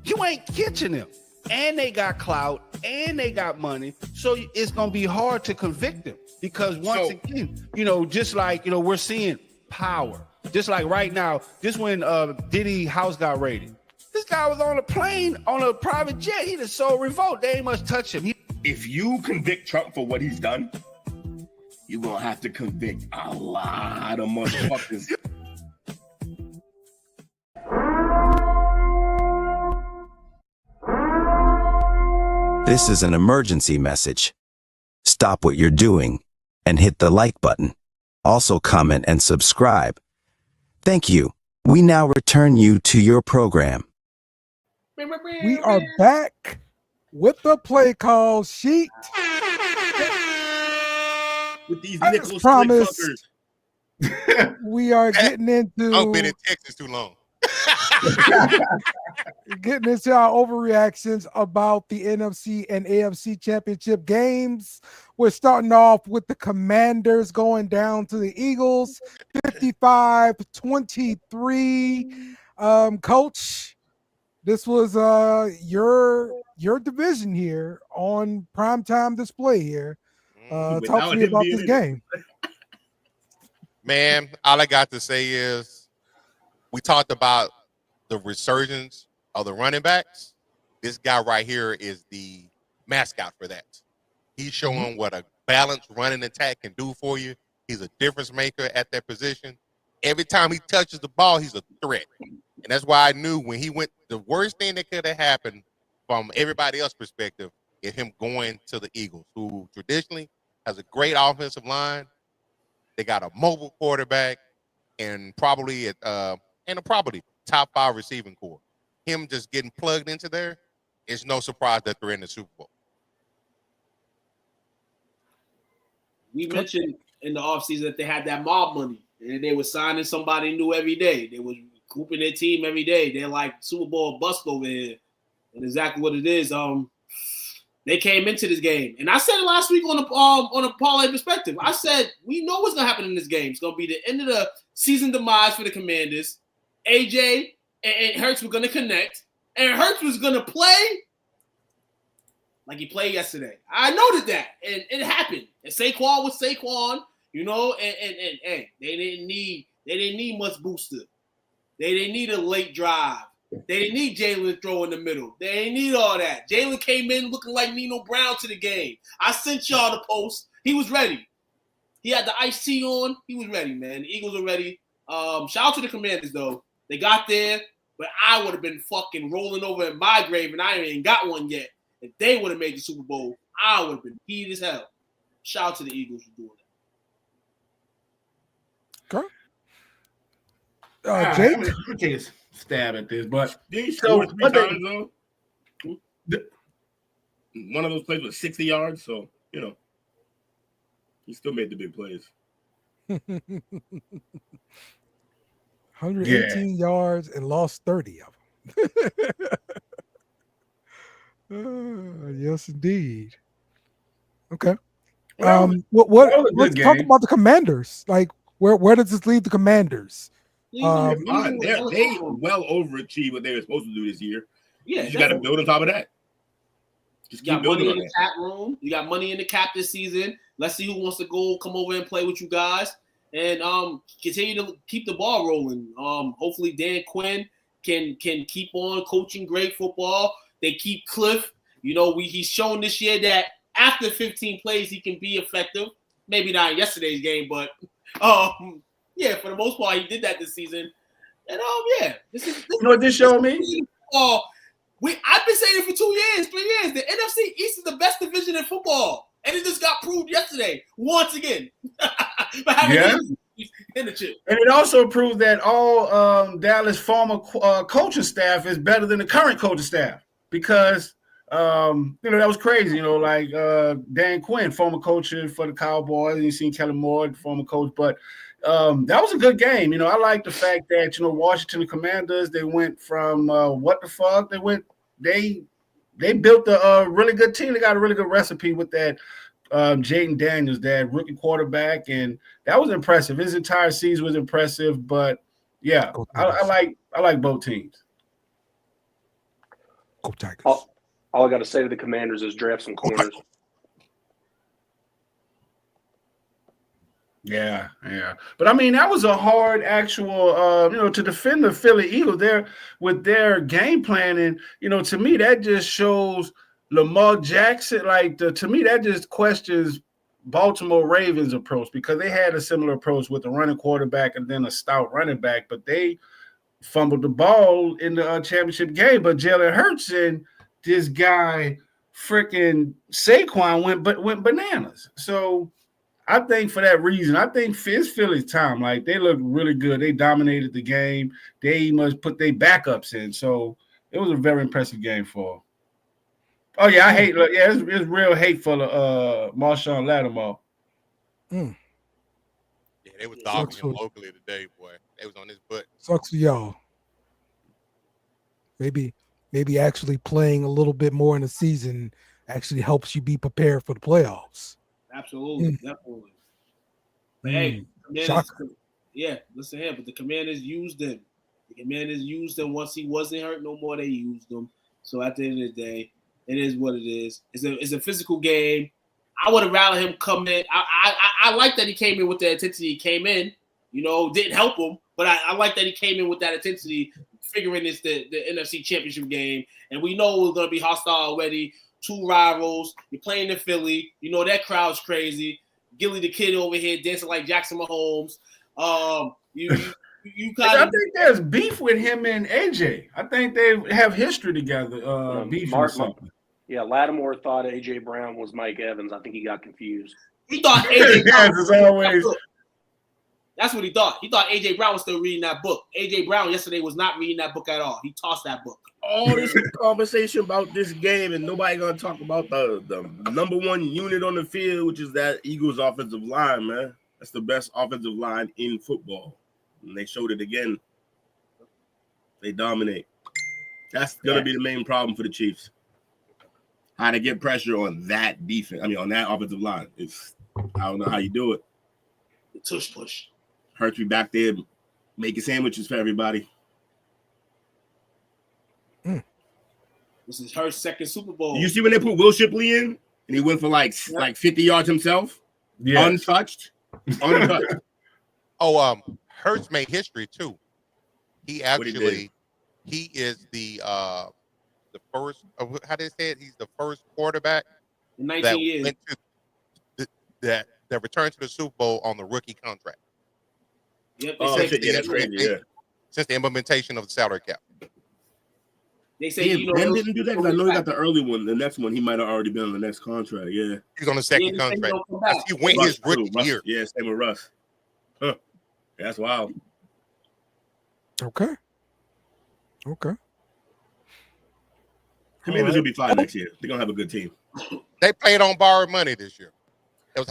Speaker 9: You ain't catching them. And they got clout, and they got money. So it's going to be hard to convict them. Because once again, just like, we're seeing power. Just like right now, just when Diddy house got raided, This guy was on a plane, on a private jet. He just so revolt. They ain't much touch him.
Speaker 2: If you convict Trump for what he's done, you're going to have to convict a lot of motherfuckers.
Speaker 10: This is an emergency message. Stop what you're doing and hit the like button. Also comment and subscribe. Thank you. We now return you to your program.
Speaker 5: We are back with the play call sheet.
Speaker 2: With these
Speaker 5: As
Speaker 2: nickel
Speaker 5: promised,
Speaker 2: fuckers.
Speaker 5: we are getting into
Speaker 6: I've been in Texas too long.
Speaker 5: getting into our overreactions about the NFC and AFC championship games. We're starting off with the Commanders going down to the Eagles, 55-23. Coach, this was your division here on primetime display here. Talk to me about this game.
Speaker 6: Man, all I got to say is we talked about the resurgence of the running backs. This guy right here is the mascot for that. He's showing what a balanced running attack can do for you. He's a difference maker at that position. Every time he touches the ball, he's a threat. And that's why I knew when he went, the worst thing that could have happened from everybody else's perspective is him going to the Eagles, who traditionally has a great offensive line. They got a mobile quarterback and probably top 5 receiving core. Him just getting plugged into there, it's no surprise that they're in the Super Bowl.
Speaker 8: We mentioned in the offseason that they had that mob money and they were signing somebody new every day. They were grouping their team every day. They're like Super Bowl bust over here. And exactly what it is. They came into this game. And I said it last week on a parlay perspective. I said, we know what's going to happen in this game. It's going to be the end of the season demise for the Commanders. AJ and Hurts were going to connect. And Hurts was going to play like he played yesterday. I noted that. And it happened. And Saquon was Saquon, and they didn't need much booster. They didn't need a late drive. They didn't need Jalen to throw in the middle. They didn't need all that. Jalen came in looking like Nino Brown to the game. I sent y'all the post. He was ready. He had the iced tea on. He was ready, man. The Eagles are ready. Shout out to the Commanders, though. They got there, but I would have been fucking rolling over in my grave, and I ain't got one yet. If they would have made the Super Bowl, I would have been heated as hell. Shout out to the Eagles for doing that.
Speaker 5: Okay. Jake?
Speaker 7: I'm gonna take a stab at this, but
Speaker 2: These
Speaker 7: so
Speaker 2: scored 3 times, though. One of those plays was 60 yards, so, he still made the big plays.
Speaker 5: 118 yards and lost 30 of them. Yes, indeed. Okay. Let's talk about the Commanders. Like, where does this leave the Commanders?
Speaker 2: They well overachieved what they were supposed to do this year.
Speaker 8: Yeah,
Speaker 2: you got to build on top of that. Just keep building on that.
Speaker 8: Cap room. You got money in the cap this season. Let's see who wants to come over and play with you guys, and continue to keep the ball rolling. Hopefully Dan Quinn can keep on coaching great football. They keep Cliff. He's shown this year that after 15 plays he can be effective. Maybe not in yesterday's game, but yeah, for the most part he did that this season. And this is
Speaker 7: what this showed me.
Speaker 8: I've been saying it for 2 years, 3 years. The NFC East is the best division in football, and it just got proved yesterday once again. In the chip.
Speaker 7: And it also proved that all Dallas former coaching staff is better than the current coaching staff because that was crazy. Like Dan Quinn, former coach for the Cowboys, and you seen Kellen Moore, former coach, but. That was a good game. I like the fact that, Washington Commanders, they went from what the fuck? They built a really good team. They got a really good recipe with that Jaden Daniels, that rookie quarterback, and that was impressive. His entire season was impressive, but yeah, I like both teams.
Speaker 5: Go Tigers.
Speaker 1: All I got to say to the Commanders is draft some corners.
Speaker 7: Yeah. But I mean, that was a hard actual, to defend the Philly Eagles there with their game planning. To me, that just shows Lamar Jackson. To me, that just questions Baltimore Ravens approach, because they had a similar approach with a running quarterback and then a stout running back, but they fumbled the ball in the championship game. But Jalen Hurts and this guy, freaking Saquon, went bananas. So I think for that reason, I think it's Philly's time. Like, they looked really good. They dominated the game. They must put their backups in. So it was a very impressive game for them. Oh, yeah, it's real hateful of Marshawn Lattimore.
Speaker 6: Yeah, they was dogging him locally today, boy. They was on his butt.
Speaker 5: Sucks for y'all. Maybe actually playing a little bit more in the season actually helps you be prepared for the playoffs.
Speaker 8: Absolutely, definitely. But hey, listen here, but the Commanders used him. The Commanders used him once he wasn't hurt no more. They used him. So at the end of the day, it is what it is. It's a physical game. I would have rather him come in. I like that he came in with the intensity he came in. Didn't help him, but I like that he came in with that intensity, figuring it's the NFC Championship game, and we know we're going to be hostile already. Two rivals. You're playing in Philly. That crowd's crazy. Gilly the Kid over here dancing like Jackson Mahomes. You kind
Speaker 7: of. I think there's beef with him and AJ. I think they have history together. Beef or something.
Speaker 1: Yeah, Lattimore thought A.J. Brown was Mike Evans. I think he got confused.
Speaker 8: He thought A.J. Brown
Speaker 7: was always.
Speaker 8: That's what he thought. He thought A.J. Brown was still reading that book. A.J. Brown yesterday was not reading that book at all. He tossed that book.
Speaker 2: All this conversation about this game, and nobody gonna talk about the number one unit on the field, which is that Eagles offensive line, man. That's the best offensive line in football. And they showed it again. They dominate. That's gonna be the main problem for the Chiefs. How to get pressure on that defense. On that offensive line. I don't know how you do it.
Speaker 8: The tush push.
Speaker 2: Hurts me back there making sandwiches for everybody.
Speaker 8: This is her second Super Bowl.
Speaker 2: You see when they put Will Shipley in and he went for like 50 yards himself?
Speaker 7: Yeah.
Speaker 2: Untouched.
Speaker 6: Hurts made history too. He is the first, how do they say it? He's the first quarterback
Speaker 8: in 19 years
Speaker 6: that returned to the Super Bowl on the rookie contract.
Speaker 8: Yep,
Speaker 2: that's crazy. Yeah.
Speaker 6: Since the implementation of the salary cap.
Speaker 8: They say
Speaker 2: Ben didn't do that because I know he got the early one. The next one, he might have already been on the next contract. Yeah,
Speaker 6: he's on the second contract. He went his rookie year.
Speaker 2: Yeah, same with Russ. Huh? That's wild.
Speaker 5: Okay.
Speaker 2: Commanders will be fine next year. They're gonna have a good team.
Speaker 6: They played on borrowed money this year.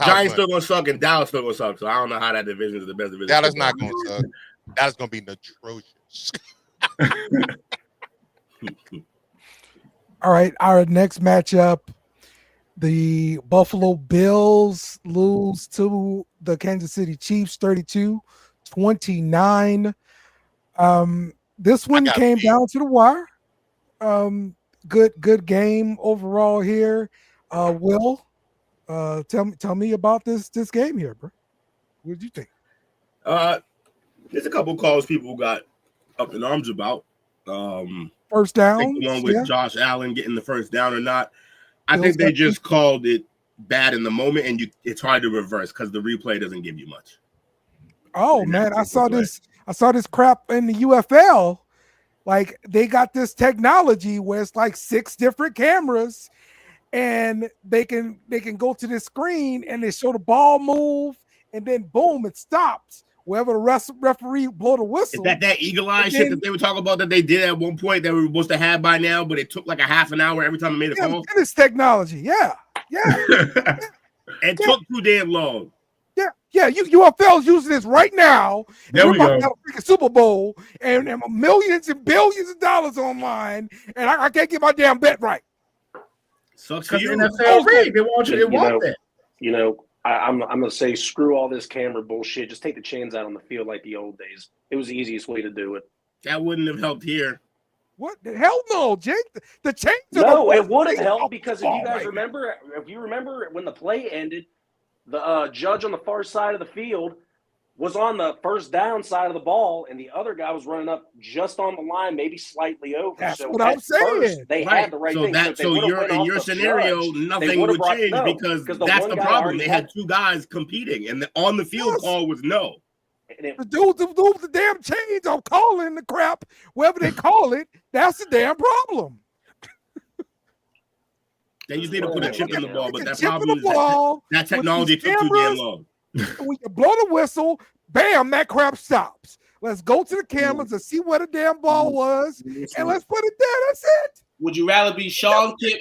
Speaker 2: Giants still gonna suck and Dallas still gonna suck. So I don't know how that division is the best division.
Speaker 6: Dallas not gonna suck. Dallas gonna be atrocious.
Speaker 5: All right, our next matchup, the Buffalo Bills lose to the Kansas City Chiefs 32-29. This one came down to the wire. Good game overall here. Will, tell me about this game here, bro. What did you think?
Speaker 2: There's a couple calls people got up in arms about.
Speaker 5: First down,
Speaker 2: the one with Josh Allen getting the first down or not. I think they just called it bad in the moment, and it's hard to reverse because the replay doesn't give you much.
Speaker 5: Oh man, I saw this crap in the UFL. Like, they got this technology where it's like 6 different cameras, and they can go to this screen and they show the ball move, and then boom, it stops. Wherever the referee blow the whistle.
Speaker 2: Is that eagle eye shit that they were talking about that they did at one point that we were supposed to have by now, but it took like a half an hour every time I made a call?
Speaker 5: It's technology, yeah.
Speaker 2: It took too damn long.
Speaker 5: Yeah. UFL's using this right now.
Speaker 7: There we go.
Speaker 5: About to have a freaking Super Bowl and millions and billions of dollars online, and I can't get my damn bet right.
Speaker 2: Sucks for you.
Speaker 7: NFL rigged. They want that.
Speaker 1: I'm gonna say screw all this camera bullshit. Just take the chains out on the field like the old days. It was the easiest way to do it.
Speaker 2: That wouldn't have helped here.
Speaker 5: What the hell no, Jake? The chains.
Speaker 1: No, it would have helped because if you remember when the play ended, the judge on the far side of the field was on the first down side of the ball, and the other guy was running up just on the line, maybe slightly over.
Speaker 5: That's
Speaker 1: so
Speaker 5: what I'm saying.
Speaker 1: They had the right thing.
Speaker 2: So in your scenario, nothing would change because that's the problem. They had two guys competing, and the on the field call was no.
Speaker 5: The dudes with the damn chains are calling the crap, whatever they call it. That's the damn problem.
Speaker 2: They just need to put a chip in the ball, but that
Speaker 5: Chip in
Speaker 2: problem
Speaker 5: the
Speaker 2: is
Speaker 5: ball
Speaker 2: that technology took too damn long.
Speaker 5: When you blow the whistle, bam, that crap stops. Let's go to the cameras and see where the damn ball was, and let's put it there. That's it.
Speaker 8: Would you rather be Sean Kipp?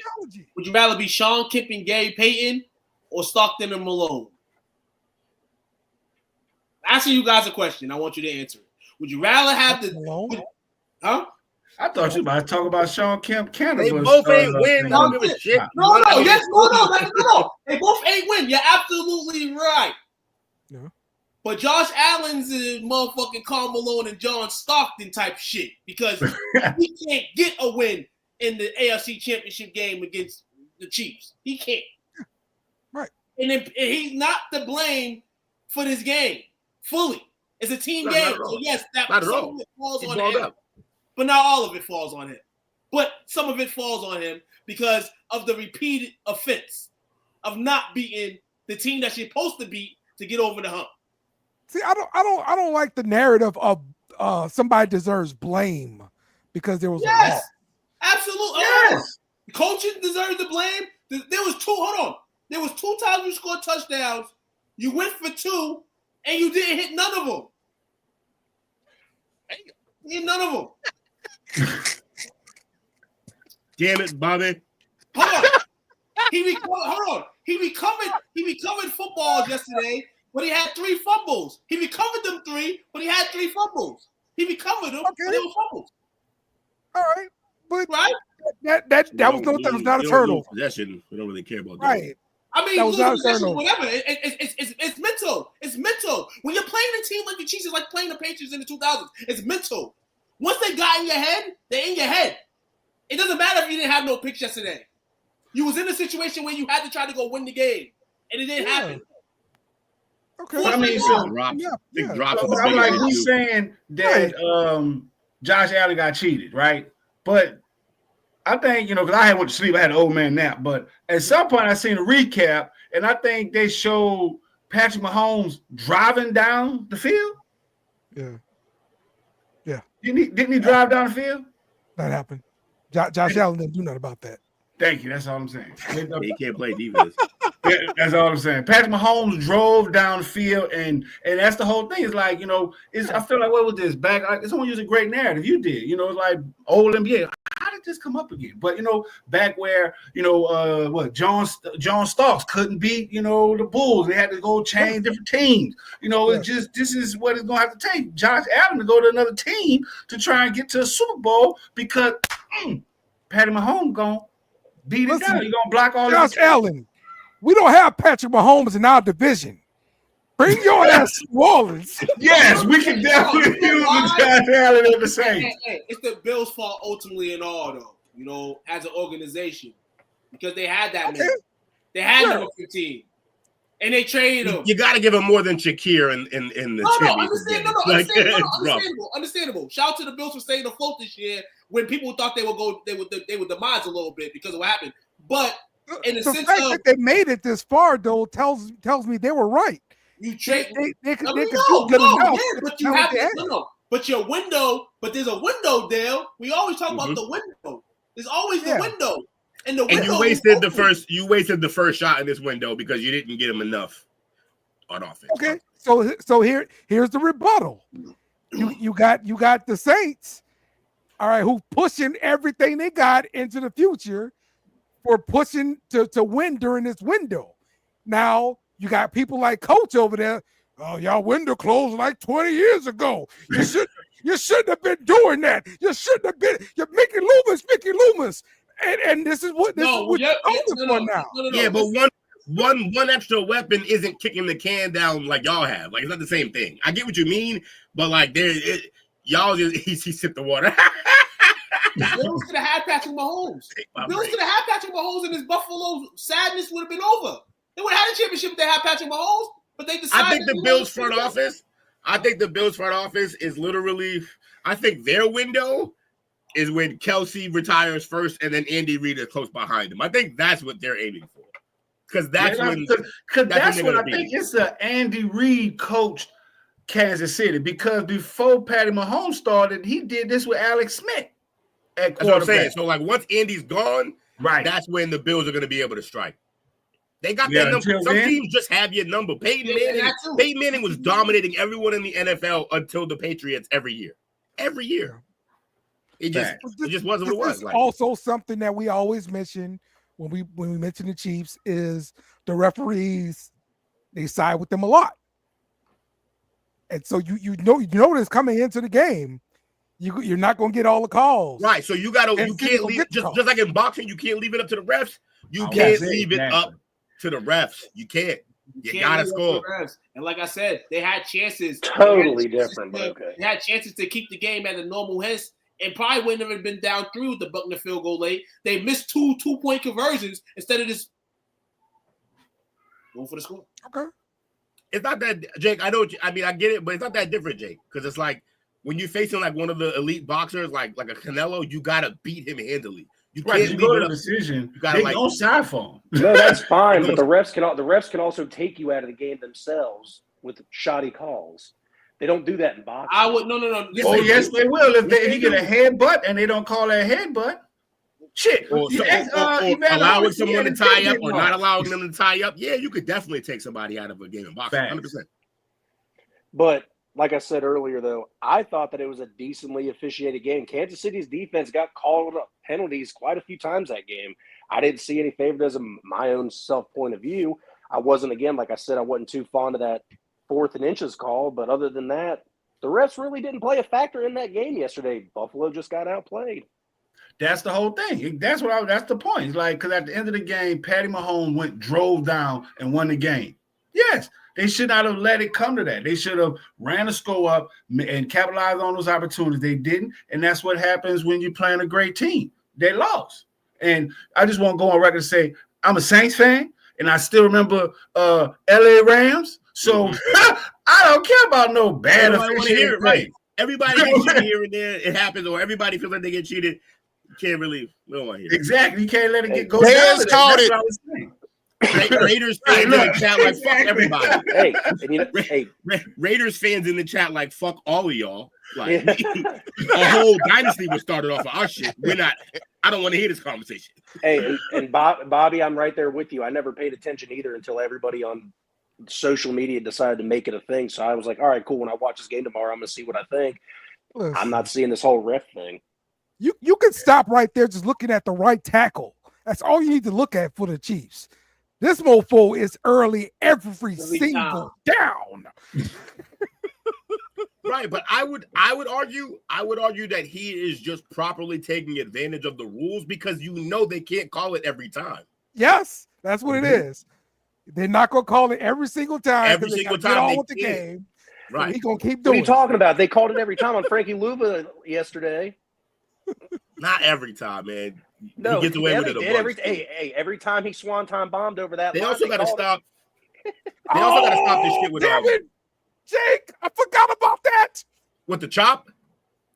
Speaker 8: Would you rather be Sean Kipp and Gary Payton, or Stockton and Malone? Asking you guys a question. I want you to answer it. Would you rather have the? Huh?
Speaker 7: I thought you were about to talk about Sean Kemp.
Speaker 2: They both ain't win.
Speaker 8: No. They both ain't win. You're absolutely right.
Speaker 5: Yeah.
Speaker 8: But Josh Allen's is motherfucking Karl Malone and John Stockton type shit because he can't get a win in the AFC Championship game against the Chiefs. He can't.
Speaker 5: Right.
Speaker 8: And he's not to blame for this game fully. It's a team game. So yes, some of it falls on him. But not all of it falls on him. But some of it falls on him because of the repeated offense of not beating the team that you're supposed to beat to get over the hump.
Speaker 5: See, I don't like the narrative of somebody deserves blame because there was a loss.
Speaker 8: Absolutely. Yes. Coaches deserve the blame. There was two times you scored touchdowns. You went for two, and you didn't hit none of them. None of them.
Speaker 2: Damn it, Bobby.
Speaker 8: Hold on. He recovered footballs yesterday, but he had 3 fumbles. He recovered them 3, but he had 3 fumbles. He recovered them, but they were fumbles.
Speaker 5: All right. But that was not a turnover.
Speaker 2: Possession. We don't really care about that.
Speaker 5: Right.
Speaker 8: I mean,
Speaker 5: that was not a
Speaker 8: possession,
Speaker 5: turnover.
Speaker 8: whatever. It's mental. It's mental. When you're playing a team like the Chiefs, it's like playing the Patriots in the 2000s. It's mental. Once they got in your head, they're in your head. It doesn't matter if you didn't have no picks yesterday. You was in a situation where you had to try to go win the game, and it didn't happen.
Speaker 5: Okay.
Speaker 7: I mean, I'm like, who's saying that Josh Allen got cheated, right? But I think, because I had went to sleep, I had an old man nap, but at some point I seen a recap, and I think they showed Patrick Mahomes driving down the field.
Speaker 5: Yeah.
Speaker 7: Didn't he drive down the field?
Speaker 5: That happened. Josh Allen didn't do nothing about that.
Speaker 7: Thank you. That's all I'm saying.
Speaker 2: He can't play defense.
Speaker 7: That's all I'm saying. Patrick Mahomes drove down the field, and that's the whole thing. It's like, I feel like, what was this back? Like, someone used a great narrative. You did. It's like old NBA. How did this come up again? But back where John Starks couldn't beat the Bulls. They had to go change different teams. It's just this is what it's gonna have to take Josh Allen to go to another team to try and get to a Super Bowl because Patty Mahomes gonna beat it down. You're gonna block all
Speaker 5: Josh Allen. We don't have Patrick Mahomes in our division. Bring your ass to New Orleans.
Speaker 7: Yes, we can definitely use Josh Allen at the same.
Speaker 8: Hey, it's the Bills' fault ultimately in all, though, as an organization. Because they had that man. They had number 15. And they traded him.
Speaker 2: You got to give him more than Shakir in the
Speaker 8: Understandable. Shout out to the Bills for staying afloat this year when people thought they would demise a little bit because of what happened. But in the sense
Speaker 5: fact that they made it this far, though, tells me they were right.
Speaker 8: You trade.
Speaker 5: They could do good enough.
Speaker 8: But you have But your window. But there's a window, Dale. We always talk about the window. There's always the window. And
Speaker 2: you wasted the first. You wasted the first shot in this window because you didn't get him enough on offense.
Speaker 5: Okay, so here's the rebuttal. You got the Saints, all right, who pushing everything they got into the future for pushing to win during this window. Now you got people like Coach over there. Oh, y'all window closed like 20 years ago. You shouldn't have been doing that. You shouldn't have been. You're Mickey Loomis. And this is what you're for now.
Speaker 2: Yeah, but one extra weapon isn't kicking the can down like y'all have. Like, it's not the same thing. I get what you mean, but like y'all just he sipped the water.
Speaker 8: Bills could have had Patrick Mahomes. Bills could have had Patrick Mahomes, and his Buffalo sadness would have been over. They would have had a championship if they had Patrick Mahomes, but they decided.
Speaker 2: I think the Bills front office is literally. I think their window is when Kelsey retires first, and then Andy Reid is close behind him. I think that's what they're aiming for, because that's what
Speaker 7: I think it's an Andy Reid coached Kansas City. Because before Patty Mahomes started, he did this with Alex Smith at quarterback.
Speaker 2: That's what I'm saying. So, like, once Andy's gone,
Speaker 7: right,
Speaker 2: that's when the Bills are going to be able to strike. They got that number. Some teams just have your number. Peyton Manning was dominating everyone in the NFL until the Patriots every year. Every year. It just wasn't what it was.
Speaker 5: Like, also something that we always mention when we mention the Chiefs is the referees, they side with them a lot. And so you notice coming into the game, you're not going to get all the calls.
Speaker 2: Right. So you can't leave just like in boxing, you can't leave it up to the refs. You can't leave it up to the refs. You can't. You gotta score.
Speaker 8: And like I said, they had chances.
Speaker 1: Totally different, but okay.
Speaker 8: They had chances to keep the game at a normal pace and probably wouldn't have been down through with the Buckner field goal late. They missed two 2-point conversions instead of just going for the score.
Speaker 5: Okay.
Speaker 2: It's not that, Jake. I get it, but it's not that different, Jake. Because it's like when you're facing like one of the elite boxers, like a Canelo, you gotta beat him handily. You can't leave it up.
Speaker 7: Decision.
Speaker 2: You gotta
Speaker 7: go side for him.
Speaker 1: No, that's fine. But the refs can also take you out of the game themselves with shoddy calls. They don't do that in boxing.
Speaker 8: I would no.
Speaker 7: Yes, they will. If he get a headbutt and they don't call that headbutt, shit.
Speaker 2: Or allowing someone to tie up or not allowing them to tie up. Yeah, you could definitely take somebody out of a game in boxing. 100%.
Speaker 1: But like I said earlier, though, I thought that it was a decently officiated game. Kansas City's defense got called up penalties quite a few times that game. I didn't see any favoritism my own self point of view. I wasn't, again, like I said, I wasn't too fond of that 4th and inches call. But other than that, the refs really didn't play a factor in that game yesterday. Buffalo just got outplayed.
Speaker 7: That's the whole thing. That's the point. It's like, because at the end of the game, Patty Mahomes drove down and won the game. Yes. They should not have let it come to that. They should have ran the score up and capitalized on those opportunities. They didn't, and that's what happens when you're playing a great team. They lost. And I just want to go on record and say I'm a Saints fan, and I still remember LA Rams. So I don't care about no bad officiating.
Speaker 2: Right. Everybody gets cheated here and there. It happens, or everybody feels like they get cheated. You can't really. We don't want to hear it.
Speaker 7: Exactly. You can't let it go
Speaker 6: down.
Speaker 7: Bears
Speaker 6: called it.
Speaker 2: Raiders fans in the chat like fuck everybody.
Speaker 1: Hey,
Speaker 2: Raiders fans in the chat like fuck all of y'all. Like a whole dynasty was started off of our shit. We're not. I don't want to hear this conversation.
Speaker 1: Hey, and Bobby, I'm right there with you. I never paid attention either until everybody on social media decided to make it a thing. So I was like, all right, cool. When I watch this game tomorrow, I'm gonna see what I think. Listen, I'm not seeing this whole ref thing.
Speaker 5: You can stop right there just looking at the right tackle. That's all you need to look at for the Chiefs. This mofo is early every single down.
Speaker 2: Right, but I would argue that he is just properly taking advantage of the rules because they can't call it every time.
Speaker 5: Yes, that's what it is. They're not gonna call it every single time.
Speaker 2: Every single time
Speaker 5: on with the game.
Speaker 2: Right.
Speaker 5: So he's gonna keep doing.
Speaker 1: What are you talking about? They called it every time on Frankie Luva yesterday.
Speaker 2: Not every time, man.
Speaker 1: No,
Speaker 2: he gets away with it.
Speaker 1: Every time he swanton bombed over that.
Speaker 2: They also got to stop. They also got to stop this shit with
Speaker 5: Jake, I forgot about that.
Speaker 2: With the chop?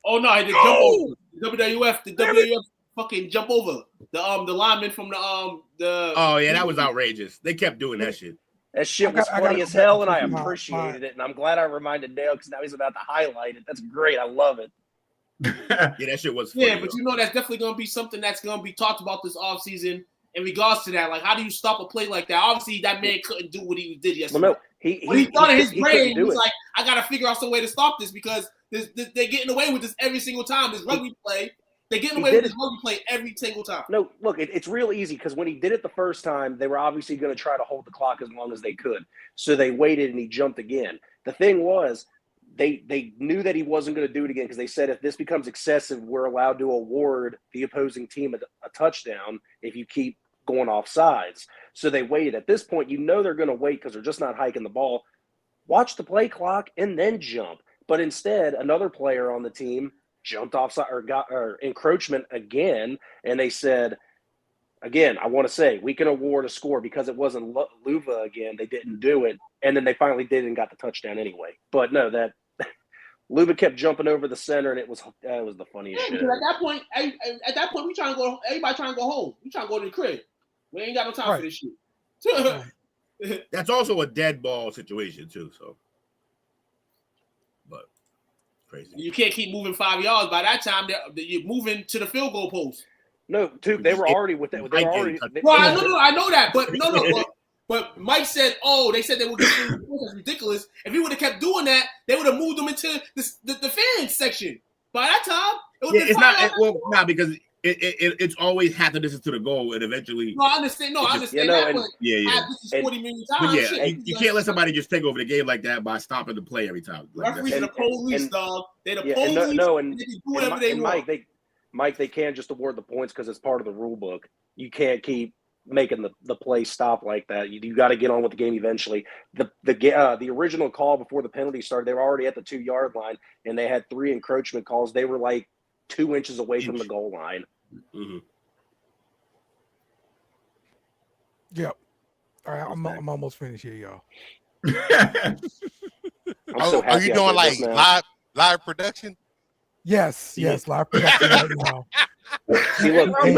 Speaker 8: Oh no, he did jump over. The WWF fucking jump over the lineman from the
Speaker 2: Oh yeah, that was outrageous. They kept doing that shit.
Speaker 1: That shit was funny as hell, and I appreciated it. And I'm glad I reminded Dale because now he's about to highlight it. That's great. I love it.
Speaker 2: Yeah, that shit was funny,
Speaker 8: but that's definitely going to be something that's going to be talked about this offseason in regards to that. Like, how do you stop a play like that? Obviously, that man couldn't do what he did yesterday.
Speaker 1: Well, no,
Speaker 8: he thought in his brain, he was like, I got to figure out some way to stop this because they're getting away with this every single time. This rugby play, they're getting away with this rugby play every single time.
Speaker 1: No, look, it's real easy because when he did it the first time, they were obviously going to try to hold the clock as long as they could. So they waited and he jumped again. The thing was, They knew that he wasn't going to do it again because they said if this becomes excessive, we're allowed to award the opposing team a touchdown if you keep going off sides. So they waited. At this point, they're going to wait because they're just not hiking the ball. Watch the play clock and then jump. But instead, another player on the team jumped offside or got encroachment again, and they said, again, I want to say we can award a score because it wasn't Luva again. They didn't do it, and then they finally did and got the touchdown anyway. But no, that Luva kept jumping over the center, and it was the funniest shit.
Speaker 8: At that point, we trying to go. Everybody trying to go home. We trying to go to the crib. We ain't got no time for this shit.
Speaker 2: That's also a dead ball situation too. So, but crazy.
Speaker 8: You can't keep moving 5 yards. By that time, you're moving to the field goal post.
Speaker 1: No, they were already with that. They were already.
Speaker 8: I know that, but no. But Mike said, they said they would get that's ridiculous. If he would have kept doing that, they would have moved them into the fans section. By that time, it would
Speaker 2: it's not because it's always half the distance to the goal, and eventually.
Speaker 8: No, I understand. This is 40 million times.
Speaker 2: But you can't let somebody just take over the game like that by stopping the play every time.
Speaker 8: Referees are the police, dog. They're the police.
Speaker 1: They do whatever they want. Mike, they can't just award the points because it's part of the rule book. You can't keep making the play stop like that. You got to get on with the game eventually. The original call before the penalty started, they were already at the 2-yard line, and they had 3 encroachment calls. They were like 2 inches away from the goal line.
Speaker 2: Mm-hmm.
Speaker 5: Yep. All right, I'm almost finished here, y'all.
Speaker 6: Are you doing like live production?
Speaker 5: Yes, live production right now.
Speaker 1: See, look,
Speaker 5: I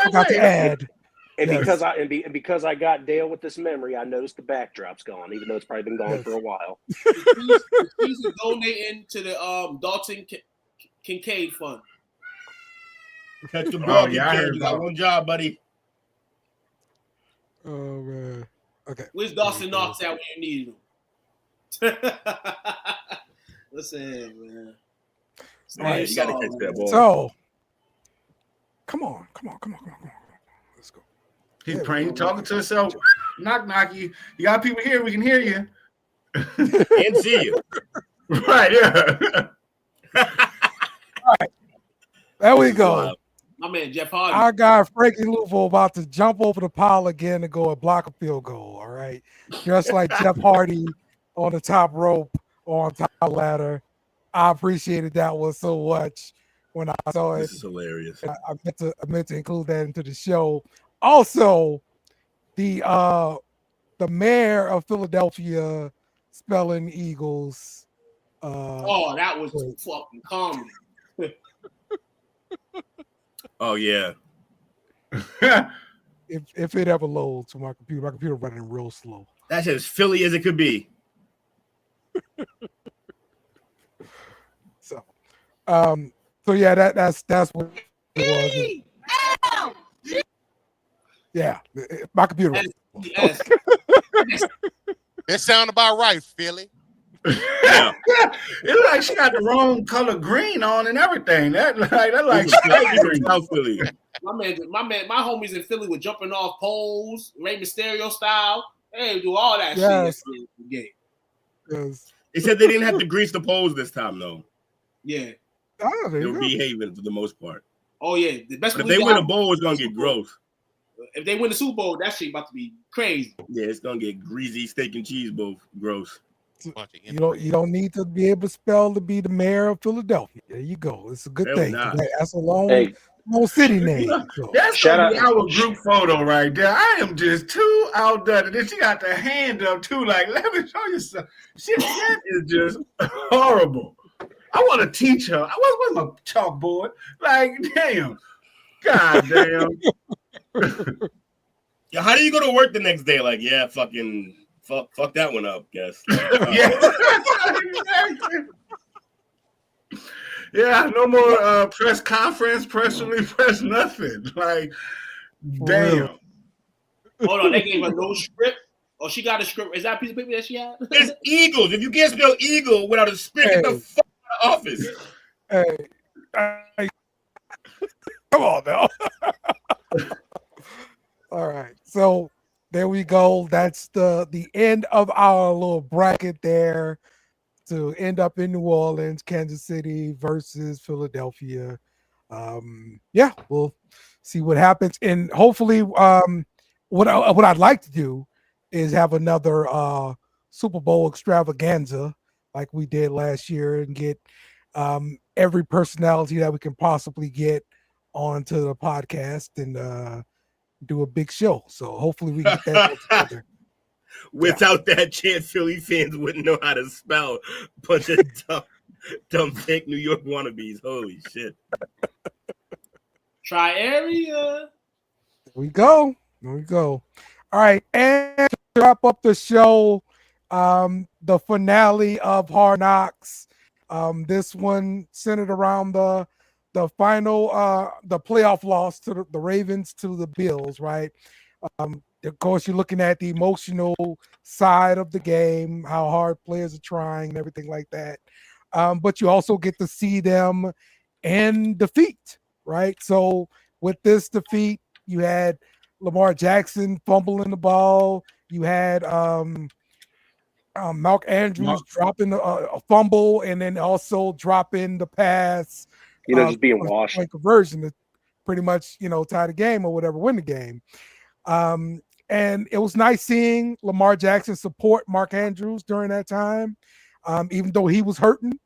Speaker 5: forgot to add.
Speaker 1: And because I got Dale with this memory, I noticed the backdrop's gone, even though it's probably been gone for a while.
Speaker 8: He's donating to the Dalton Kincaid Fund.
Speaker 2: Catch the ball. You got one job, buddy.
Speaker 5: Oh man. Okay.
Speaker 8: Where's Dawson Knox at when you need him? Listen, man.
Speaker 2: All right, you got to catch that ball.
Speaker 5: So, come on. Let's go.
Speaker 7: He's praying, talking to himself. Knock. You got people here. We can hear you.
Speaker 2: And see you.
Speaker 7: Right, yeah.
Speaker 5: All right. There we go.
Speaker 8: My man, Jeff Hardy.
Speaker 5: Our guy, Frankie Louvo, about to jump over the pile again and go and block a field goal, all right? Just like Jeff Hardy on the top rope or on top ladder. I appreciated that one so much when I saw it.
Speaker 2: This is hilarious.
Speaker 5: I meant to include that into the show. Also, the mayor of Philadelphia spelling Eagles.
Speaker 8: That was fucking comedy.
Speaker 2: Oh yeah.
Speaker 5: if it ever loads to my computer running real slow.
Speaker 2: That's as Philly as it could be.
Speaker 5: So yeah, that's what it was. Yeah, my computer.
Speaker 6: That sound about right, Philly.
Speaker 2: Yeah.
Speaker 7: It's like she got the wrong color green on and everything. That like
Speaker 2: South Philly.
Speaker 8: My homies in Philly were jumping off poles, Rey Mysterio style. They do all that
Speaker 5: yes.
Speaker 8: shit in the game.
Speaker 5: Yes.
Speaker 2: They said they didn't have to grease the poles this time, though.
Speaker 8: Yeah.
Speaker 5: Oh,
Speaker 2: they were behaving for the most part.
Speaker 8: Oh yeah, the best.
Speaker 2: But if they win a bowl, it's gonna get gross.
Speaker 8: If they win the Super Bowl, that shit about to be crazy.
Speaker 2: Yeah, it's gonna get greasy steak and cheese, both gross.
Speaker 5: You don't need to be able to spell to be the mayor of Philadelphia. There you go. It's a good thing. That's a long city name. So.
Speaker 7: That's gonna be our group photo right there. I am just too outdone. And then she got the hand up too. Like, let me show you something. That is just horrible. I want to teach her. Where's my chalkboard? Like, damn. God damn.
Speaker 2: Yeah, how do you go to work the next day? Like, yeah, fucking fuck that one up, guess.
Speaker 7: Yeah, no more press conference, press release, press nothing. Like, damn.
Speaker 8: Hold on, they gave her no script. Oh, she got a script. Is that a piece of paper that she had?
Speaker 2: It's Eagles. If you can't spell Eagle without a script, get the fuck out of the office.
Speaker 5: Hey. Come on now. All right. So there we go. That's the end of our little bracket there to end up in New Orleans, Kansas City versus Philadelphia. Yeah, we'll see what happens. And hopefully what I'd like to do is have another Super Bowl extravaganza like we did last year and get every personality that we can possibly get onto the podcast and do a big show. So hopefully we get that together.
Speaker 2: Without that chance, Philly fans wouldn't know how to spell. Bunch of dumb fake New York wannabes. Holy shit.
Speaker 8: Try area.
Speaker 5: There we go. All right, and to wrap up the show, the finale of Hard Knocks. This one centered around the final, the playoff loss to the Ravens to the Bills, right? Of course, you're looking at the emotional side of the game, how hard players are trying and everything like that. But you also get to see them in defeat, right? So with this defeat, you had Lamar Jackson fumbling the ball. You had Mark Andrews dropping a fumble and then also dropping the pass.
Speaker 1: Just being washed.
Speaker 5: Like conversion to pretty much, tie the game or whatever, win the game. And it was nice seeing Lamar Jackson support Mark Andrews during that time, even though he was hurting,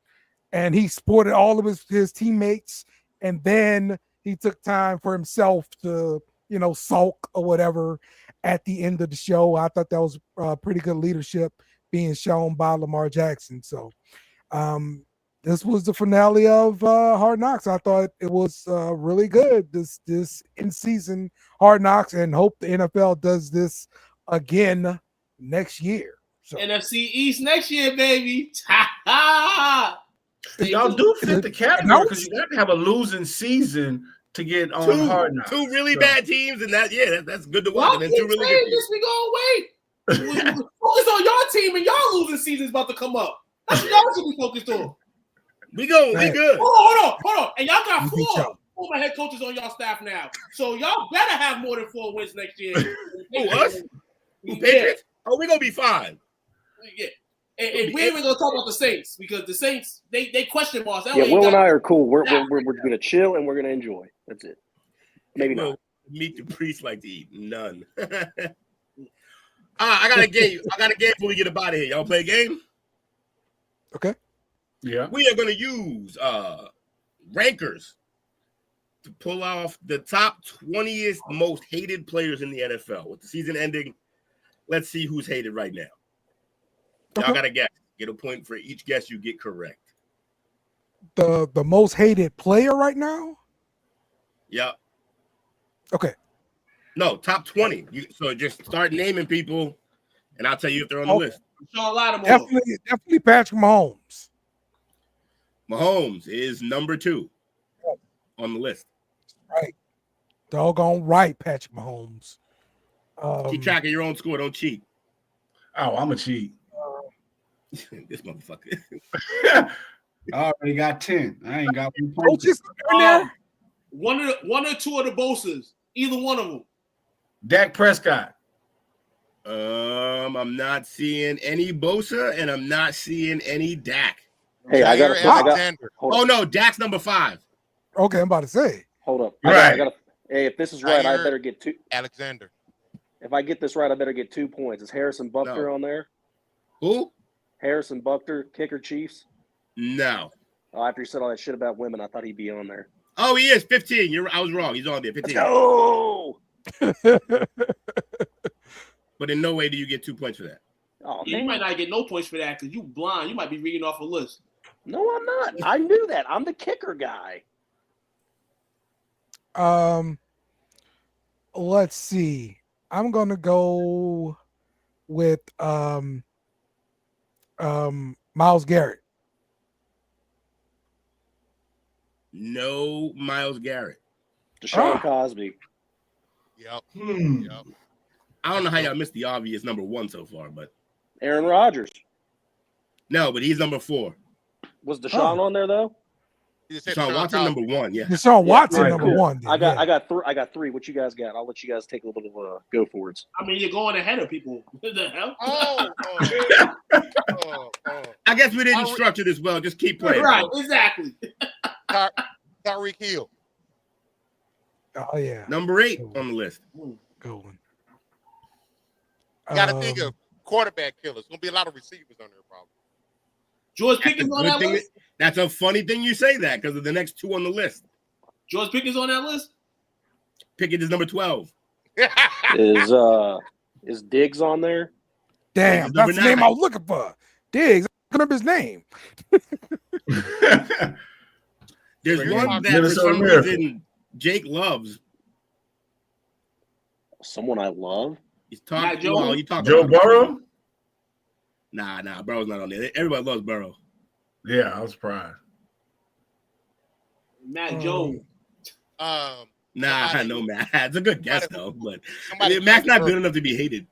Speaker 5: and he supported all of his teammates. And then he took time for himself to, sulk or whatever at the end of the show. I thought that was pretty good leadership being shown by Lamar Jackson. So this was the finale of Hard Knocks. I thought it was really good, this in-season Hard Knocks, and hope the NFL does this again next year. So.
Speaker 8: NFC East next year, baby.
Speaker 7: Y'all do fit the category because you got to have a losing season to get on Hard Knocks.
Speaker 2: Two really bad teams, and that's good to watch.
Speaker 8: Y'all keep saying this, we gonna wait. Focus on your team, and y'all losing season's about to come up. That's what y'all should be focused on.
Speaker 2: We good.
Speaker 8: Hold on. And y'all got four former head coaches on y'all staff now. So y'all better have more than 4 wins next year.
Speaker 2: Who, us? Patriots? Oh, we're going to be fine.
Speaker 8: Yeah. And we ain't even going to talk about the Saints because the Saints, they question marks.
Speaker 1: Will and I are cool. We're going to chill and we're going to enjoy. That's it. Maybe not.
Speaker 2: Meet the priest like to eat. None. I got a game. Before we get up out of here. Y'all play a game?
Speaker 5: Okay.
Speaker 7: Yeah.
Speaker 2: We are going to use rankers to pull off the top 20th most hated players in the NFL. With the season ending, let's see who's hated right now. Y'all got to guess. Get a point for each guess you get correct.
Speaker 5: The most hated player right now?
Speaker 2: Yeah.
Speaker 5: Okay.
Speaker 2: No, top 20. So just start naming people, and I'll tell you if they're on the list.
Speaker 5: Definitely Patrick Mahomes.
Speaker 2: Mahomes is number 2 on the list.
Speaker 5: Right. Doggone right, Patrick Mahomes.
Speaker 2: Keep track of your own score. Don't cheat.
Speaker 7: Oh, I'm a cheat.
Speaker 2: This motherfucker.
Speaker 7: I already got 10. I ain't got 1 point.
Speaker 5: Coaches in there?
Speaker 8: One or two of the Bosa's. Either one of them.
Speaker 7: Dak Prescott.
Speaker 2: I'm not seeing any Bosa, and I'm not seeing any Dak.
Speaker 1: Hey, I got
Speaker 6: Alexander.
Speaker 2: Oh no, Dak's number 5.
Speaker 5: Okay, I'm about to say.
Speaker 1: Hold up.
Speaker 7: Right.
Speaker 1: Hey, if this is right, I better get 2.
Speaker 6: Alexander.
Speaker 1: If I get this right, I better get 2 points. Is Harrison Butker on there?
Speaker 2: Who?
Speaker 1: Harrison Butker, kicker Chiefs?
Speaker 2: No.
Speaker 1: Oh, after you said all that shit about women, I thought he'd be on there.
Speaker 2: Oh, he is 15. I was wrong. He's on there. 15.
Speaker 1: Let's go!
Speaker 2: But in no way do you get 2 points for that.
Speaker 1: Oh,
Speaker 8: You might not get no points for that because you blind. You might be reading off a list.
Speaker 1: No, I'm not. I knew that. I'm the kicker guy.
Speaker 5: Let's see. I'm gonna go with Myles Garrett.
Speaker 2: No Myles Garrett.
Speaker 1: Deshaun Cosby.
Speaker 6: Yep.
Speaker 2: Yep. I don't know how y'all missed the obvious number 1 so far, but
Speaker 1: Aaron Rodgers.
Speaker 2: no, but he's number 4.
Speaker 1: Was Deshaun on there though?
Speaker 2: Deshaun Watson number 1. Yeah.
Speaker 5: Deshaun Watson
Speaker 1: right,
Speaker 5: number
Speaker 1: cool.
Speaker 5: 1.
Speaker 1: I got 3. What you guys got? I'll let you guys take a little bit of go forwards.
Speaker 8: I mean, you're going ahead of people. What the hell?
Speaker 2: I guess we didn't structure this well. Just keep playing.
Speaker 8: Right, exactly.
Speaker 6: Tyreek Hill.
Speaker 5: Oh yeah.
Speaker 2: Number 8 on the list.
Speaker 5: Good one.
Speaker 6: You got to think of quarterback killers. There's going to be a lot of receivers on there, probably.
Speaker 8: George Pickens on that list?
Speaker 2: That's a funny thing you say that because of the next 2 on the list.
Speaker 8: George Pickens on that list?
Speaker 2: Pickens is number 12.
Speaker 1: Is Diggs on there?
Speaker 5: Damn, that's the name I was looking for. Diggs. Looking up his name.
Speaker 2: There's one that for some reason Jake loves.
Speaker 1: Someone I love?
Speaker 2: He's talking. Well, you talking
Speaker 7: Joe Burrow?
Speaker 2: Nah, Burrow's not on there. Everybody loves Burrow.
Speaker 7: Yeah, I was surprised.
Speaker 8: Matt Jones.
Speaker 2: Nah, I know Matt. It's a good guess though, but Matt's not good enough to be hated.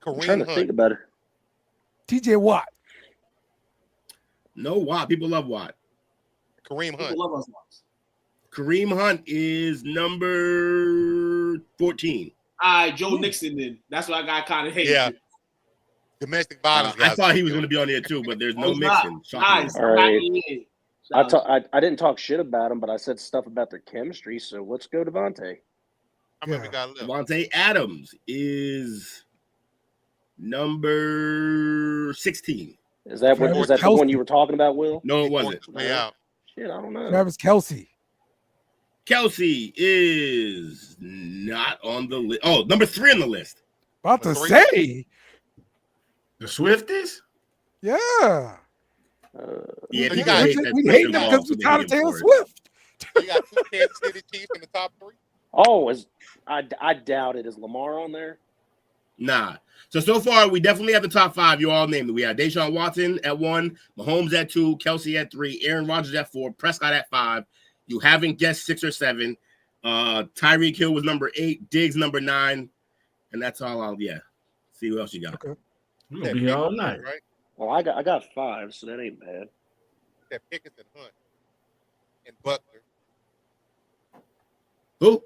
Speaker 1: I'm trying to think about it.
Speaker 5: TJ Watt.
Speaker 2: No Watt. People love Watt.
Speaker 6: Kareem Hunt.
Speaker 8: People love us.
Speaker 2: Kareem Hunt is number 14.
Speaker 8: All right, Joe Nixon then. That's what I got kind of hate.
Speaker 6: Yeah. Domestic violence.
Speaker 2: I thought he was going to be on there too, but there's no mixing.
Speaker 1: Nice. All right. I didn't talk shit about him, but I said stuff about their chemistry. So let's go Devontae.
Speaker 6: How many we got left?
Speaker 2: Devontae Adams is number 16.
Speaker 1: Is that what? Is that the one you were talking about, Will?
Speaker 2: No, it wasn't.
Speaker 1: Shit, I don't know.
Speaker 5: Travis Kelce.
Speaker 2: Kelce is not on the list. Oh, number 3 on the list.
Speaker 5: About to say.
Speaker 7: The Swifties?
Speaker 5: Yeah.
Speaker 2: Yeah,
Speaker 5: we hate them because we got Taylor Swift.
Speaker 6: You got 2 Kansas City Chiefs in the top 3?
Speaker 1: Oh, I doubt it. Is Lamar on there?
Speaker 2: Nah. So far, we definitely have the top 5. You all named it. We have Deshaun Watson at 1, Mahomes at 2, Kelce at 3, Aaron Rodgers at 4, Prescott at 5. You haven't guessed 6 or 7. Tyreek Hill was number 8, Diggs number 9, and that's all. See who else you got.
Speaker 5: Okay.
Speaker 7: We're gonna be here all night,
Speaker 6: right?
Speaker 1: Well, I got 5, so that ain't bad.
Speaker 6: That Pickens and Hunt and Butler.
Speaker 2: Who?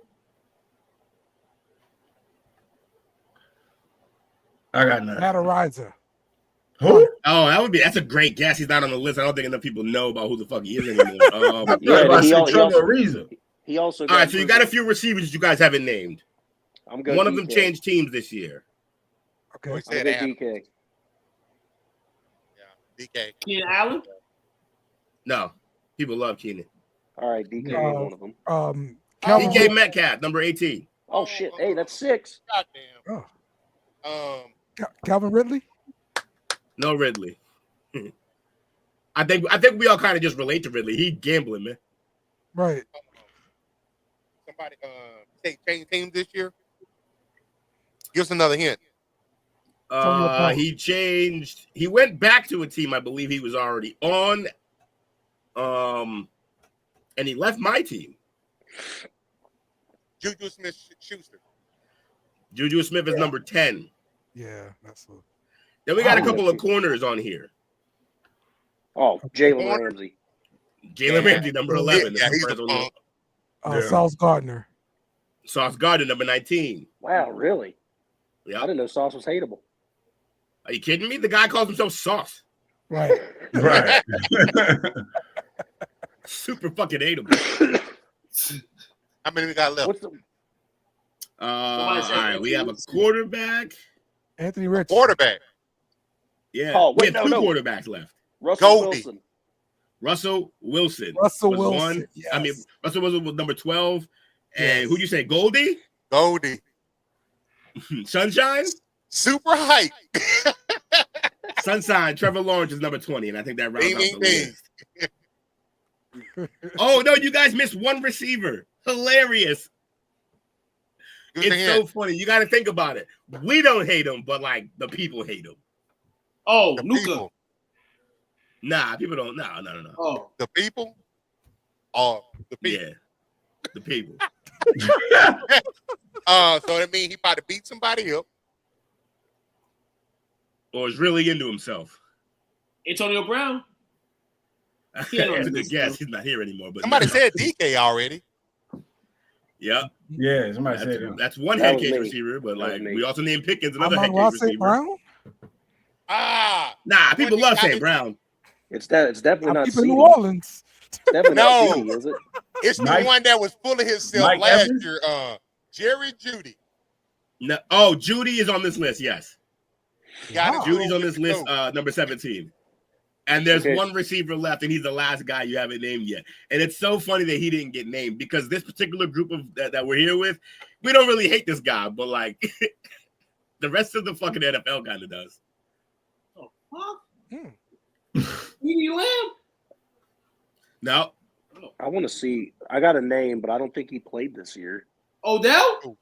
Speaker 7: I got nothing.
Speaker 5: Matt Ariza.
Speaker 7: Who?
Speaker 2: Oh, that's a great guess. He's not on the list. I don't think enough people know about who the fuck he is anymore.
Speaker 1: He also.
Speaker 2: All right, so you got a few receivers that you guys haven't named.
Speaker 1: I'm going.
Speaker 2: One of them changed teams this year.
Speaker 5: Okay.
Speaker 1: I'm DK.
Speaker 6: Yeah, DK.
Speaker 8: Keenan Allen.
Speaker 2: No, people love Keenan.
Speaker 1: All right, DK was one of them.
Speaker 2: DK Metcalf, number 18.
Speaker 1: Oh shit! Hey, that's 6.
Speaker 6: Goddamn.
Speaker 5: Calvin Ridley.
Speaker 2: No Ridley. I think we all kind of just relate to Ridley. He gambling, man.
Speaker 5: Right.
Speaker 6: Somebody change teams this year. Give us another hint.
Speaker 2: He changed. He went back to a team I believe he was already on. And he left my team.
Speaker 6: Juju Smith-Schuster.
Speaker 2: Juju Smith is number 10.
Speaker 5: Yeah, that's what.
Speaker 2: Then we got a couple of corners on here.
Speaker 1: Oh, Jalen Ramsey.
Speaker 2: Jalen Ramsey, number 11.
Speaker 6: Yeah, he's the
Speaker 5: Sauce Gardner.
Speaker 2: Sauce Gardner, number 19.
Speaker 1: Wow, really?
Speaker 2: Yeah.
Speaker 1: I didn't know Sauce was hateable.
Speaker 2: Are you kidding me? The guy calls himself Sauce.
Speaker 5: Right.
Speaker 7: Right.
Speaker 2: Super fucking hateable.
Speaker 6: How many we got left?
Speaker 2: All right, we have a quarterback.
Speaker 5: Anthony Rich.
Speaker 6: Quarterback.
Speaker 2: Yeah.
Speaker 1: Oh,
Speaker 2: we
Speaker 1: wait,
Speaker 2: have two
Speaker 1: no.
Speaker 2: quarterbacks left.
Speaker 1: Russell
Speaker 6: Goldie.
Speaker 1: Wilson.
Speaker 2: Russell Wilson.
Speaker 5: Russell
Speaker 2: was
Speaker 5: Wilson.
Speaker 2: one.
Speaker 5: Yes.
Speaker 2: I mean, Russell Wilson was number 12. And
Speaker 5: Yes.
Speaker 2: who'd you say? Goldie?
Speaker 6: Goldie.
Speaker 2: Sunshine?
Speaker 6: Super hype.
Speaker 2: Sunshine. Trevor Lawrence is number 20, and I think that rounds out the
Speaker 6: Ding.
Speaker 2: list. Oh, no, you guys missed one receiver. Hilarious. It's so funny. You got to think about it. We don't hate him, but, like, the people hate him.
Speaker 8: Oh,
Speaker 6: The
Speaker 8: Nuka.
Speaker 6: people.
Speaker 2: Nah, people don't. No.
Speaker 8: Oh,
Speaker 6: The people. Oh, the people.
Speaker 2: Yeah, the people.
Speaker 6: So that means he probably beat somebody up.
Speaker 2: Or is really into himself.
Speaker 8: Antonio Brown.
Speaker 2: That's
Speaker 8: He ain't on
Speaker 2: a
Speaker 8: the
Speaker 2: good
Speaker 8: list,
Speaker 2: guess.
Speaker 8: though.
Speaker 2: He's not here anymore. But
Speaker 6: Somebody
Speaker 2: no.
Speaker 6: said DK already.
Speaker 2: Yeah.
Speaker 7: Yeah, somebody said that.
Speaker 2: That's one
Speaker 1: That
Speaker 2: head
Speaker 1: was
Speaker 2: case
Speaker 1: me.
Speaker 2: receiver, but
Speaker 1: That was
Speaker 2: like
Speaker 1: me.
Speaker 2: we also named Pickens another head
Speaker 5: Amon-Ra
Speaker 2: case
Speaker 5: St.
Speaker 2: receiver.
Speaker 5: Brown.
Speaker 2: Nah, people love St. Brown.
Speaker 1: It's definitely
Speaker 5: I'm
Speaker 1: not
Speaker 5: keeping New
Speaker 1: CD.
Speaker 5: Orleans.
Speaker 1: It's definitely
Speaker 6: No.
Speaker 1: not CD, is it?
Speaker 6: It's the
Speaker 7: Mike-
Speaker 6: one that was full of himself
Speaker 7: Mike
Speaker 6: last
Speaker 7: Evans?
Speaker 6: year. Jerry Judy.
Speaker 2: No, oh, Judy is on this list. Yes,
Speaker 6: Got
Speaker 5: Wow.
Speaker 6: it.
Speaker 2: Judy's on this list. Number 17. And there's one receiver left, and he's the last guy you haven't named yet. And it's so funny that he didn't get named because this particular group of that we're here with, we don't really hate this guy, but like the rest of the fucking NFL kind of does.
Speaker 8: Oh, fuck. CeeDee Lamb?
Speaker 2: No.
Speaker 1: I want to see. I got a name, but I don't think he played this year.
Speaker 8: Odell?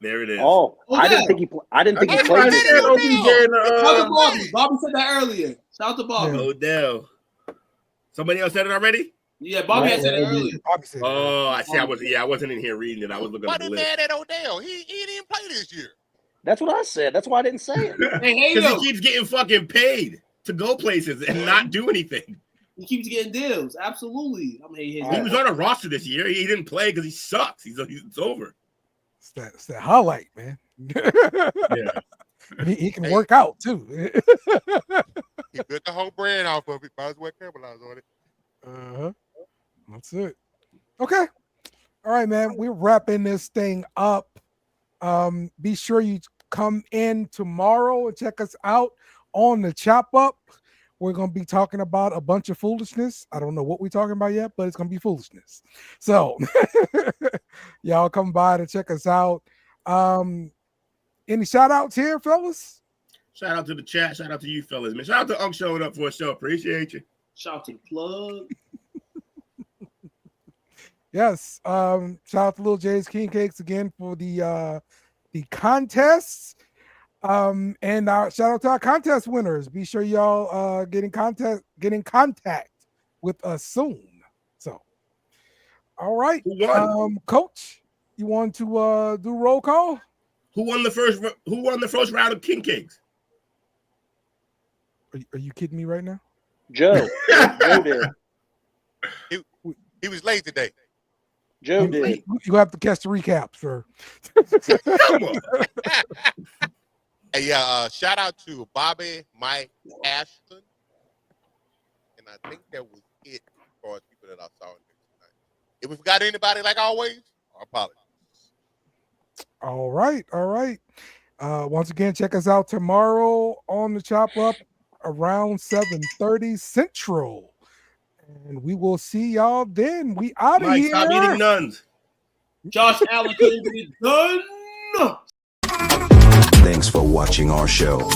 Speaker 2: There it is.
Speaker 1: Oh, I didn't think he played this year.
Speaker 8: Shout out to Bobby. Bobby said that earlier. Shout out to Bobby.
Speaker 2: Odell. Somebody else said it already?
Speaker 8: Yeah, Bobby had said it earlier.
Speaker 2: Oh, I see. I wasn't in here reading it. I was looking at the list.
Speaker 6: Mad at Odell. He didn't play this year.
Speaker 1: That's what I said. That's why I didn't say it.
Speaker 2: Because he keeps getting fucking paid to go places and not do anything.
Speaker 8: He keeps getting deals. Absolutely. I mean,
Speaker 2: he was on a roster this year. He didn't play because he sucks. It's over.
Speaker 5: It's that highlight, man.
Speaker 2: Yeah.
Speaker 5: He can work out too.
Speaker 6: He built the whole brand off of it. Might as well capitalize on it.
Speaker 5: That's it. Okay. All right, man. We're wrapping this thing up. Be sure you come in tomorrow and check us out on the Chop Up. We're going to be talking about a bunch of foolishness. I don't know what we're talking about yet, but it's going to be foolishness. So y'all come by to check us out. Any shout outs here, fellas?
Speaker 2: Shout out to the chat. Shout out to you fellas, man. Shout out to showing up for a show. Appreciate you.
Speaker 8: Shout out to the plug.
Speaker 5: Yes. Shout out to Lil J's King Cakes again for the contests. And shout out to our contest winners. Be sure y'all get in contact with us soon. So, all right, Coach, you want to do roll call?
Speaker 2: Who won the first round of King Cakes?
Speaker 5: Are you kidding me right now?
Speaker 1: Joe. Joe did.
Speaker 6: He was late today.
Speaker 1: Joe did.
Speaker 5: You have to catch the recap, sir.
Speaker 6: Hey, shout out to Bobby, Mike, Ashton, and I think that was it for people that I saw tonight. If we forgot anybody, like always, I apologize.
Speaker 5: All right. Once again, check us out tomorrow on the Chop Up around 7:30 Central, and we will see y'all then. We out of here.
Speaker 2: Stop eating nuns.
Speaker 8: Josh Allen couldn't get it done.
Speaker 10: Thanks for watching our show.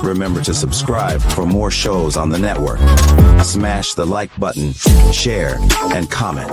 Speaker 10: Remember to subscribe for more shows on the network. Smash the like button, share, and comment.